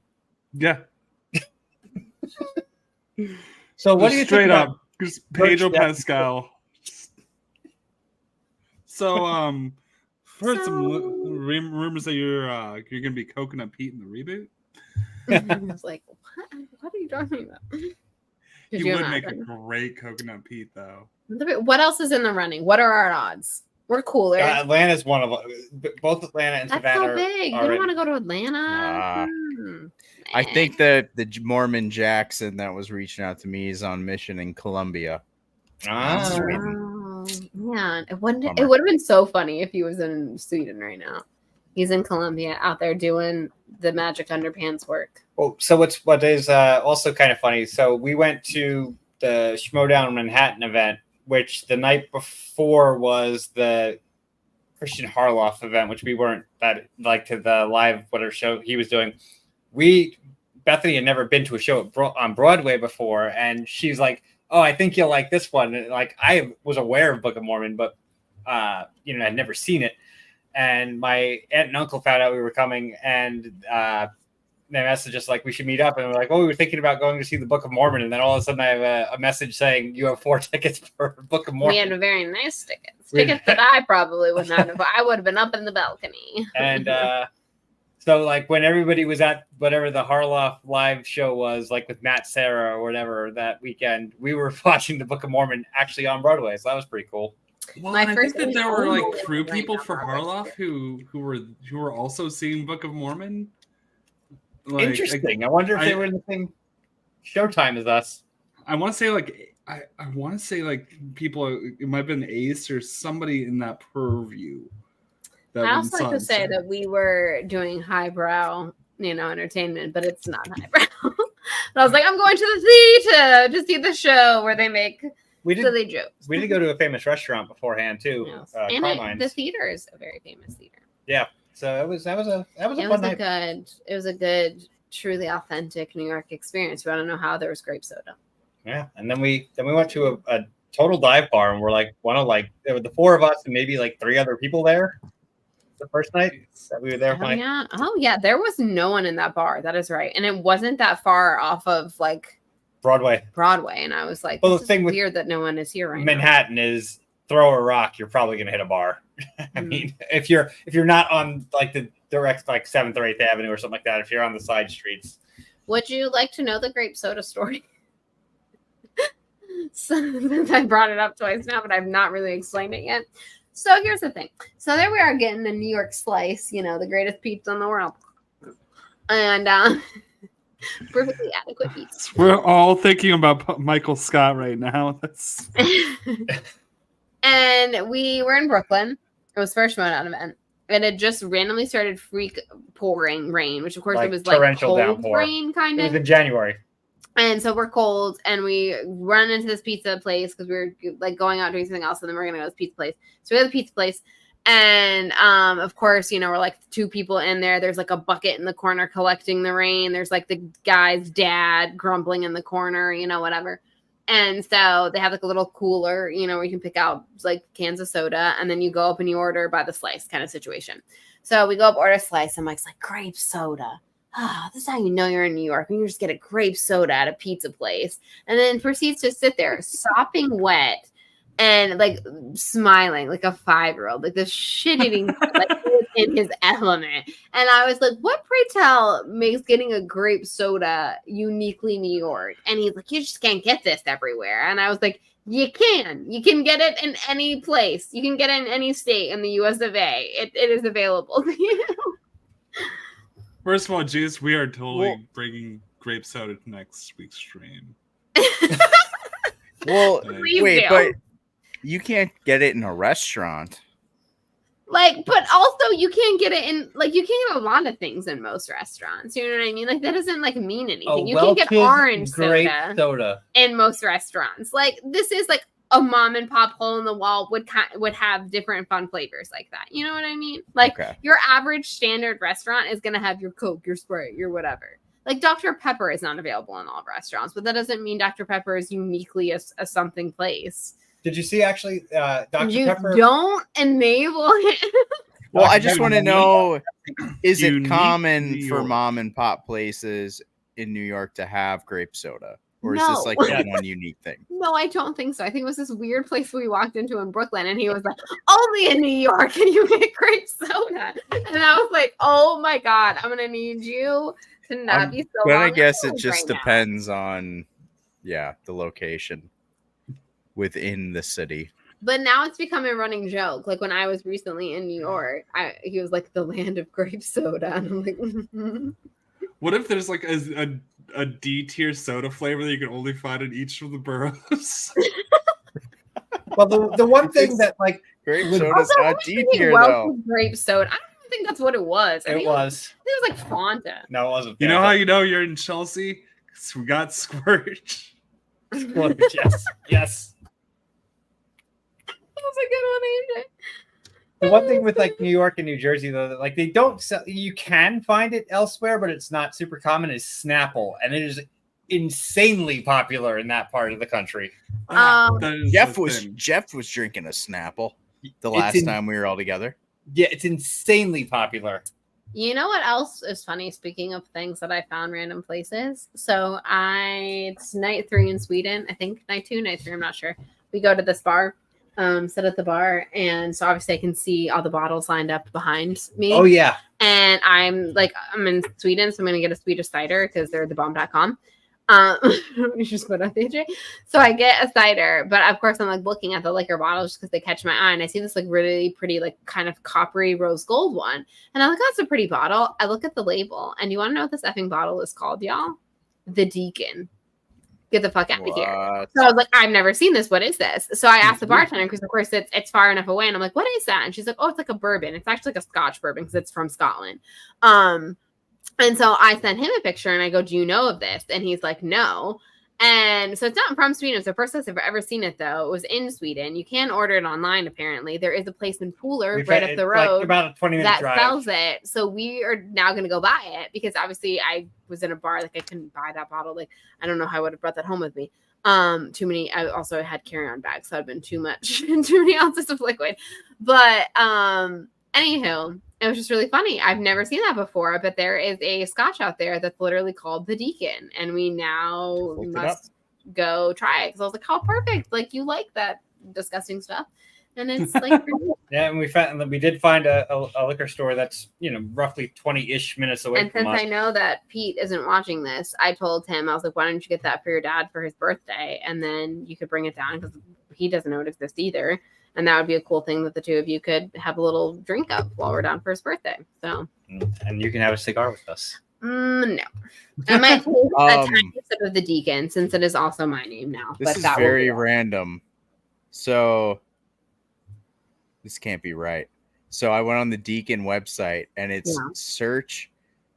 S2: Yeah.
S1: So what do you
S2: straight
S1: think about
S2: up? Just Pedro
S1: Birch Death?
S2: Pascal. So heard some
S5: So-
S2: rumors that you're gonna be Coconut Pete in the reboot.
S5: I was like, what are you talking about? Could
S2: You would make a
S5: imagine?
S2: great Coconut Pete though.
S5: What else is in the running? What are our odds? We're cooler.
S1: Atlanta's one of both Atlanta and
S5: That's
S1: Savannah.
S5: so big. You
S1: are
S5: don't
S1: in-
S5: want to go to Atlanta?
S6: I think that the Mormon Jackson that was reaching out to me is on mission in Colombia.
S1: Ah.
S5: Oh, man. It would
S6: Bummer.
S5: have been so funny if he was in Sweden right now. He's in Colombia out there doing the magic underpants work.
S1: Well, so what is also kind of funny. So we went to the Schmodown Manhattan event, which the night before was the Christian Harloff event, which we weren't that like to the live whatever show he was doing. Bethany had never been to a show on Broadway before, and she's like, "Oh, I think you'll like this one." And like I was aware of Book of Mormon, but I'd never seen it. And my aunt and uncle found out we were coming, and they messaged us like we should meet up. And we're like, "Oh, we were thinking about going to see the Book of Mormon." And then all of a sudden, I have a message saying you have 4 tickets for Book of Mormon.
S5: We had a very nice tickets.
S1: We-
S5: Tickets that I probably would not have. I would have been up in the balcony.
S1: And so like when everybody was at whatever the Harloff live show was, like with Matt Sarah or whatever that weekend, we were watching the Book of Mormon actually on Broadway. So that was pretty cool.
S2: Well,
S5: My
S2: and I think
S5: first
S2: that there were like
S5: impression
S2: crew
S5: right
S2: people
S5: now
S2: for
S5: are
S2: Harloff who were also seeing Book of Mormon. Like,
S1: Interesting. I wonder if they were in the same showtime as us.
S2: I want to say like I want to say like people. It might have been Ace or somebody in that purview
S5: I also like to say that we were doing highbrow, entertainment, but it's not highbrow. And I was like, I'm going to the theater to see the show where they make silly jokes.
S1: We did go to a famous restaurant beforehand too.
S5: Yes. And the theater is a very famous theater.
S1: Yeah. So that was a fun night.
S5: It was a good, truly authentic New York experience. We want to know how there was grape soda.
S1: Yeah, and then we went to a total dive bar, and we're like there were the four of us and maybe like three other people there. The first night that we were there.
S5: Oh yeah, there was no one in that bar. That is right, and it wasn't that far off of like
S1: Broadway,
S5: and I was like,
S1: well, the thing with
S5: weird that no one is here right
S1: Manhattan
S5: now.
S1: is throw a rock, you're probably gonna hit a bar. I mean, if you're not on like the direct like 7th or 8th Avenue or something like that, if you're on the side streets.
S5: Would you like to know the grape soda story? So I brought it up twice now, but I've not really explained it yet. So here's the thing. So there we are getting the New York slice, the greatest pizza in the world. And perfectly adequate pizza.
S2: We're all thinking about Michael Scott right now. That's
S5: And we were in Brooklyn. It was first Showdown event. And it just randomly started pouring rain, which of course it was like cold
S1: downpour.
S5: Rain kind of.
S1: It was in January.
S5: And so we're cold and we run into this pizza place because we were like going out doing something else. And then we're going to go to this pizza place. So we go to the pizza place. And of course, we're like 2 people in there. There's like a bucket in the corner collecting the rain. There's like the guy's dad grumbling in the corner, whatever. And so they have like a little cooler, where you can pick out like cans of soda. And then you go up and you order by the slice kind of situation. So we go up, order a slice. And Mike's like, grape soda. This is how you know you're in New York when you just get a grape soda at a pizza place, and then proceeds to sit there sopping wet and like smiling like a 5-year-old, like the shit-eating like in his element. And I was like, what pray tell makes getting a grape soda uniquely New York? And he's like, you just can't get this everywhere. And I was like, you can get it in any place. You can get it in any state in the US of A. It is available to you.
S2: First of all, Juice, we are totally bringing grape soda to next week's stream.
S6: Well,
S5: Please
S6: wait,
S5: do.
S6: but you can't get it in a restaurant.
S5: Like, but also you can't get it in, like, you can't get a lot of things in most restaurants. You know what I mean? Like, that doesn't, like, mean anything. You can get orange soda in most restaurants. Like, this is, like, a mom and pop hole in the wall would have different fun flavors like that. You know what I mean? Like, your average standard restaurant is going to have your Coke, your Sprite, your whatever. Like, Dr. Pepper is not available in all restaurants, but that doesn't mean Dr. Pepper is uniquely a something place.
S1: Did you see actually Dr. Pepper?
S5: Don't enable it.
S6: Well, I just want to know, is it common for mom and pop places in New York to have grape soda? Or is this like one unique thing?
S5: No, I don't think so. I think it was this weird place we walked into in Brooklyn, and he was like, only in New York can you get grape soda. And I was like, oh my God, I'm going to need you to not be so
S6: But
S5: long.
S6: I guess it just depends on, the location within the city.
S5: But now it's become a running joke. Like when I was recently in New York, he was like the land of grape soda. And I'm like, mm-hmm.
S2: What if there's like a D-tier soda flavor that you can only find in each of the boroughs?
S1: Well, the one thing that like
S6: grape soda's not D-tier though.
S5: Grape soda. I don't think that's what it was.
S1: It was
S5: like Fanta.
S1: No, it wasn't.
S2: You know how you know you're in Chelsea? Because we got Squirt.
S1: Squirt, yes.
S5: That was a good one, AJ.
S1: The one thing with like New York and New Jersey, though, that like they don't sell, you can find it elsewhere, but it's not super common, is Snapple, and it is insanely popular in that part of the country.
S6: Jeff was drinking a Snapple the last time we were all together.
S1: Yeah, it's insanely popular.
S5: You know what else is funny? Speaking of things that I found random places. So it's night 3 in Sweden. I think night 2, night 3. I'm not sure. We go to this bar. Sit at the bar, and so obviously I can see all the bottles lined up behind me.
S1: Oh yeah.
S5: And I'm in Sweden, so I'm gonna get a Swedish cider because they're the bomb.com. You just put up AJ. So I get a cider, but of course I'm like looking at the liquor bottles just because they catch my eye, and I see this like really pretty, like kind of coppery rose gold one, and I'm like, oh, that's a pretty bottle. I look at the label, and you want to know what this effing bottle is called, y'all? The Deacon. Get the fuck out of here.
S6: What?
S5: So I was like, I've never seen this. What is this? So I asked the bartender because, of course, it's far enough away. And I'm like, what is that? And she's like, oh, it's like a bourbon. It's actually like a Scotch bourbon because it's from Scotland. And so I sent him a picture and I go, do you know of this? And he's like, no. And so it's not from Sweden. It's the first place I've ever seen it, though. It was in Sweden. You can order it online, apparently. There is a place in Pooler right up the road
S1: about a 20-minute
S5: that
S1: drive.
S5: sells it. So we are now going to go buy it because obviously I was in a bar. Like I couldn't buy that bottle. Like I don't know how I would have brought that home with me. Too many. I also had carry-on bags, so it'd been too much, too many ounces of liquid. But anywho, it was just really funny. I've never seen that before, but there is a Scotch out there that's literally called the Deacon, and we now must go try it because I was like, "How perfect! Like you like that disgusting stuff." And it's like,
S1: yeah, and we did find a liquor store that's roughly 20-ish minutes away.
S5: And
S1: from
S5: since
S1: us.
S5: I know that Pete isn't watching this, I told him, I was like, "Why don't you get that for your dad for his birthday, and then you could bring it down because he doesn't know it exists either." And that would be a cool thing that the two of you could have a little drink of while we're down for his birthday. So,
S1: and you can have a cigar with us.
S5: No, I might take a tiny sip of the Deacon since it is also my name now.
S6: This is very random. So this can't be right. So I went on the Deacon website and it's search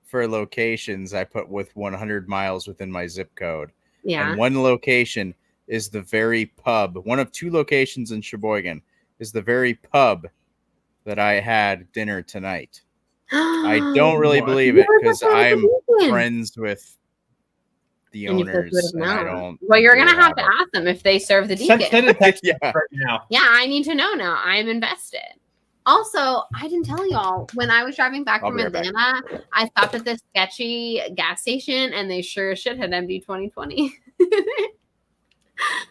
S6: for locations. I put with 100 miles within my zip code.
S5: Yeah.
S6: And one location is the very pub. One of two locations in Sheboygan is the very pub that I had dinner tonight. I don't really believe it because I'm friends with the owners. And I don't.
S5: Well, you're gonna have to ask them if they serve the Deacon.
S1: Send a text right now.
S5: Yeah, I need to know now. I'm invested. Also, I didn't tell y'all when I was driving back from Atlanta, I stopped at this sketchy gas station, and they sure as shit had MD 2020.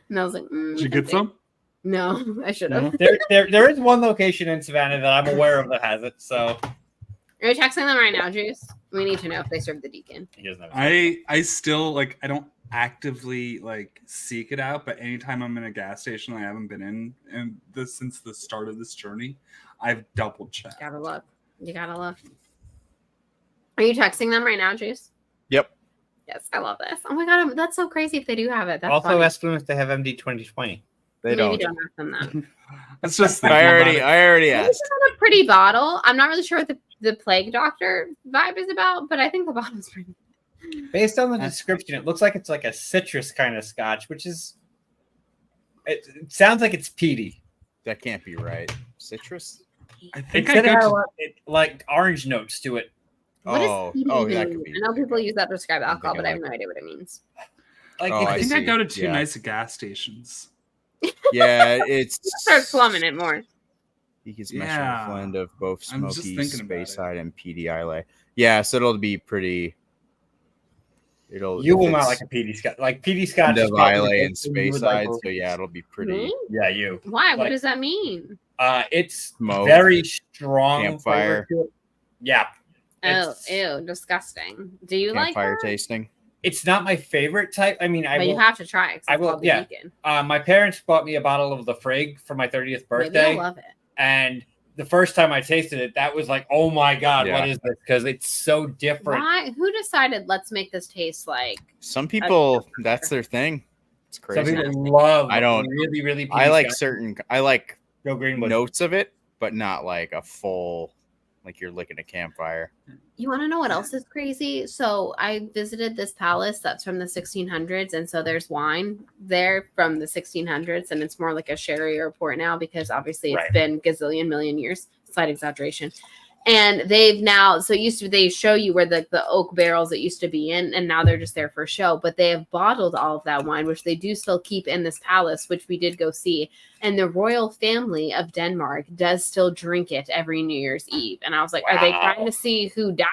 S5: And I was like,
S2: did you get some?
S5: No, I should have.
S1: There is one location in Savannah that I'm aware of that has it. So,
S5: are you texting them right now, Juice? We need to know if they serve the Deacon.
S2: I still I don't actively seek it out, but anytime I'm in a gas station I haven't been in this since the start of this journey, I've double checked.
S5: Gotta look. You gotta look. Are you texting them right now, Juice?
S6: Yep.
S5: Yes, I love this. Oh my god, that's so crazy if they do have it. That's
S1: also
S5: funny.
S1: ask them if they have MD 2020.
S6: They
S5: Maybe
S6: don't
S5: ask them that.
S2: It's just
S6: I already asked.
S5: This is a pretty bottle. I'm not really sure what the Plague Doctor vibe is about, but I think the bottle's pretty.
S1: Based on the description, it looks like it's like a citrus kind of scotch, which is. It sounds like it's peaty.
S6: That can't be right. Citrus?
S2: I think
S1: it has like orange notes to it.
S5: What is peaty
S6: that
S5: even
S6: could
S5: mean?
S6: be.
S5: I know people use that to describe alcohol, but I have no idea what it means.
S1: Like
S2: I think I go to two
S6: Yeah.
S2: nice gas stations.
S6: Yeah, it's
S5: Start slumming it more.
S6: You can smash a blend of both
S2: I'm just
S6: smoky
S2: thinking about
S6: Speyside and peaty Islay. Yeah, so it'll be pretty.
S1: You will not like a peaty scotch. Like peaty scotch
S6: of
S1: is probably
S6: Islay
S1: the
S6: and
S1: thing you would like
S6: Speyside.
S1: over-
S6: So yeah, it'll be pretty.
S5: Me?
S1: Yeah, you.
S5: Why? What
S1: Like-
S5: does that mean?
S1: It's
S6: Smoke,
S1: very strong
S6: campfire.
S1: flavor to it. Yeah.
S5: Oh,
S1: It's-
S5: ew, disgusting. Do you like
S6: Campfire
S5: that?
S6: tasting.
S1: It's not my favorite type. I mean,
S5: But you have to try it.
S1: I will, yeah. My parents bought me a bottle of the Frig for my 30th birthday.
S5: Maybe I'll love it.
S1: And the first time I tasted it, that was like, oh my God,
S6: Yeah.
S1: what is this? Because it's so different.
S5: Why? Who decided let's make this taste like?
S6: Some people, that's their thing. It's
S1: Some
S6: crazy.
S1: people love
S6: I don't-
S1: really, really peaty
S6: I like
S1: scotch.
S6: I like
S1: Go Greenwood.
S6: notes of it, but not like a full, like you're licking a campfire.
S5: You want to know what else is crazy? So I visited this palace that's from the 1600s, and so there's wine there from the 1600s, and it's more like a sherry or port now because obviously it's
S1: Right.
S5: been gazillion million years. Slight exaggeration. And they've now, so it used to, they show you where the oak barrels it used to be in, and now they're just there for show. But they have bottled all of that wine, which they do still keep in this palace, which we did go see. And the royal family of Denmark does still drink it every New Year's Eve. And I was like, are they trying to see who dies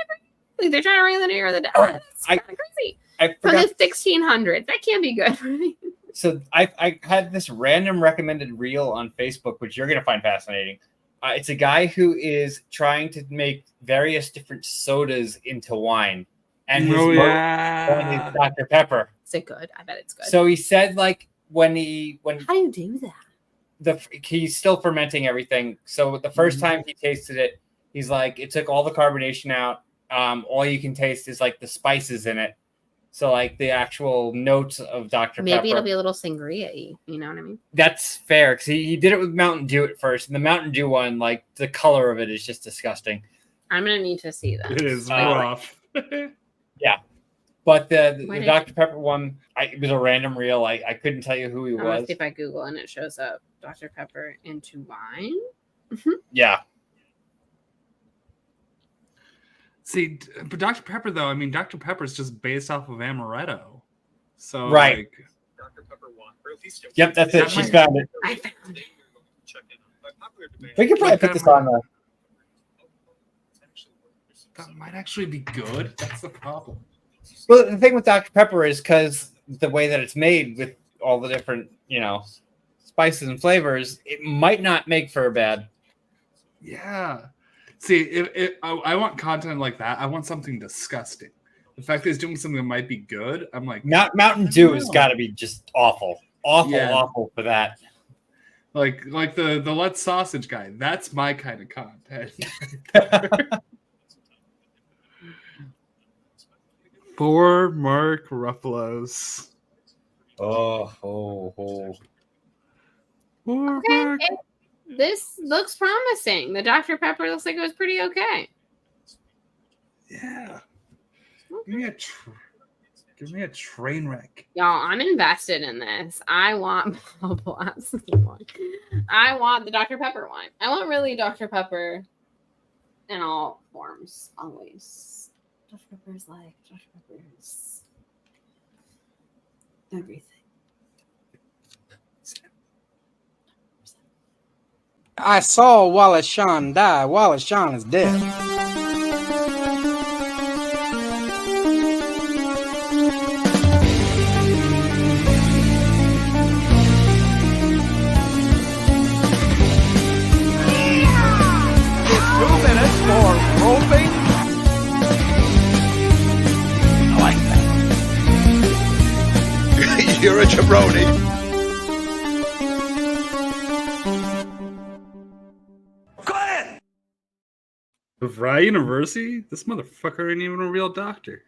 S5: every? Like they're trying to ring the New Year of the dead. That's kind of crazy.
S1: I
S5: From
S1: forgot.
S5: the 1600s, that can't be good for me.
S1: So I had this random recommended reel on Facebook, which you're going to find fascinating. It's a guy who is trying to make various different sodas into wine. And his one is Dr. Pepper.
S5: Is it good? I bet it's good.
S1: So he said, like, when
S5: how do you do that?
S1: he's still fermenting everything. So the first time he tasted it, he's like, it took all the carbonation out. All you can taste is like the spices in it. So like the actual notes of Dr.
S5: Maybe
S1: Pepper.
S5: it'll be a little sangria-y. You know what I mean?
S1: That's fair because he did it with Mountain Dew at first, and the Mountain Dew one, like the color of it is just disgusting.
S5: I'm gonna need to see that.
S2: It is
S1: Uh,
S2: rough.
S1: But the
S5: Why did-
S1: Dr. Pepper one, it was a random reel. I couldn't tell you who he
S5: I'm gonna
S1: was.
S5: see if I Google and it shows up Dr. Pepper into wine.
S1: Yeah,
S2: See, but Dr. Pepper, though, I mean, Dr. Pepper is just based off of amaretto. So,
S1: Right.
S2: like,
S1: yep, that's it.
S2: That
S1: She's
S2: might-
S1: found it.
S5: I found it.
S1: We could probably put this on the.
S2: that might actually be good. That's the problem.
S1: Well, the thing with Dr. Pepper is because the way that it's made with all the different, spices and flavors, it might not make for a bad.
S2: Yeah. See, if I want content like that, I want something disgusting. The fact that he's doing something that might be good, I'm like,
S1: Mountain Dew has got to be just awful,
S2: Yeah.
S1: awful for that.
S2: like the Let's Sausage guy. That's my kind of content. Poor Mark Ruffalo's.
S1: Oh.
S2: Poor
S5: Okay,
S2: Mark.
S5: this looks promising. The Dr. Pepper looks like it was pretty okay.
S2: Yeah. Give me a train wreck.
S5: Y'all, I'm invested in this. I want Blast one. I want the Dr. Pepper one. I want really Dr. Pepper in all forms, always. Dr. Pepper's like Dr. Pepper's everything.
S3: I saw Wallace Shawn die. Wallace Shawn is dead.
S4: It's 2 minutes for roping. I like that. You're a jabroni. Go ahead.
S2: DeVry University? This motherfucker ain't even a real doctor.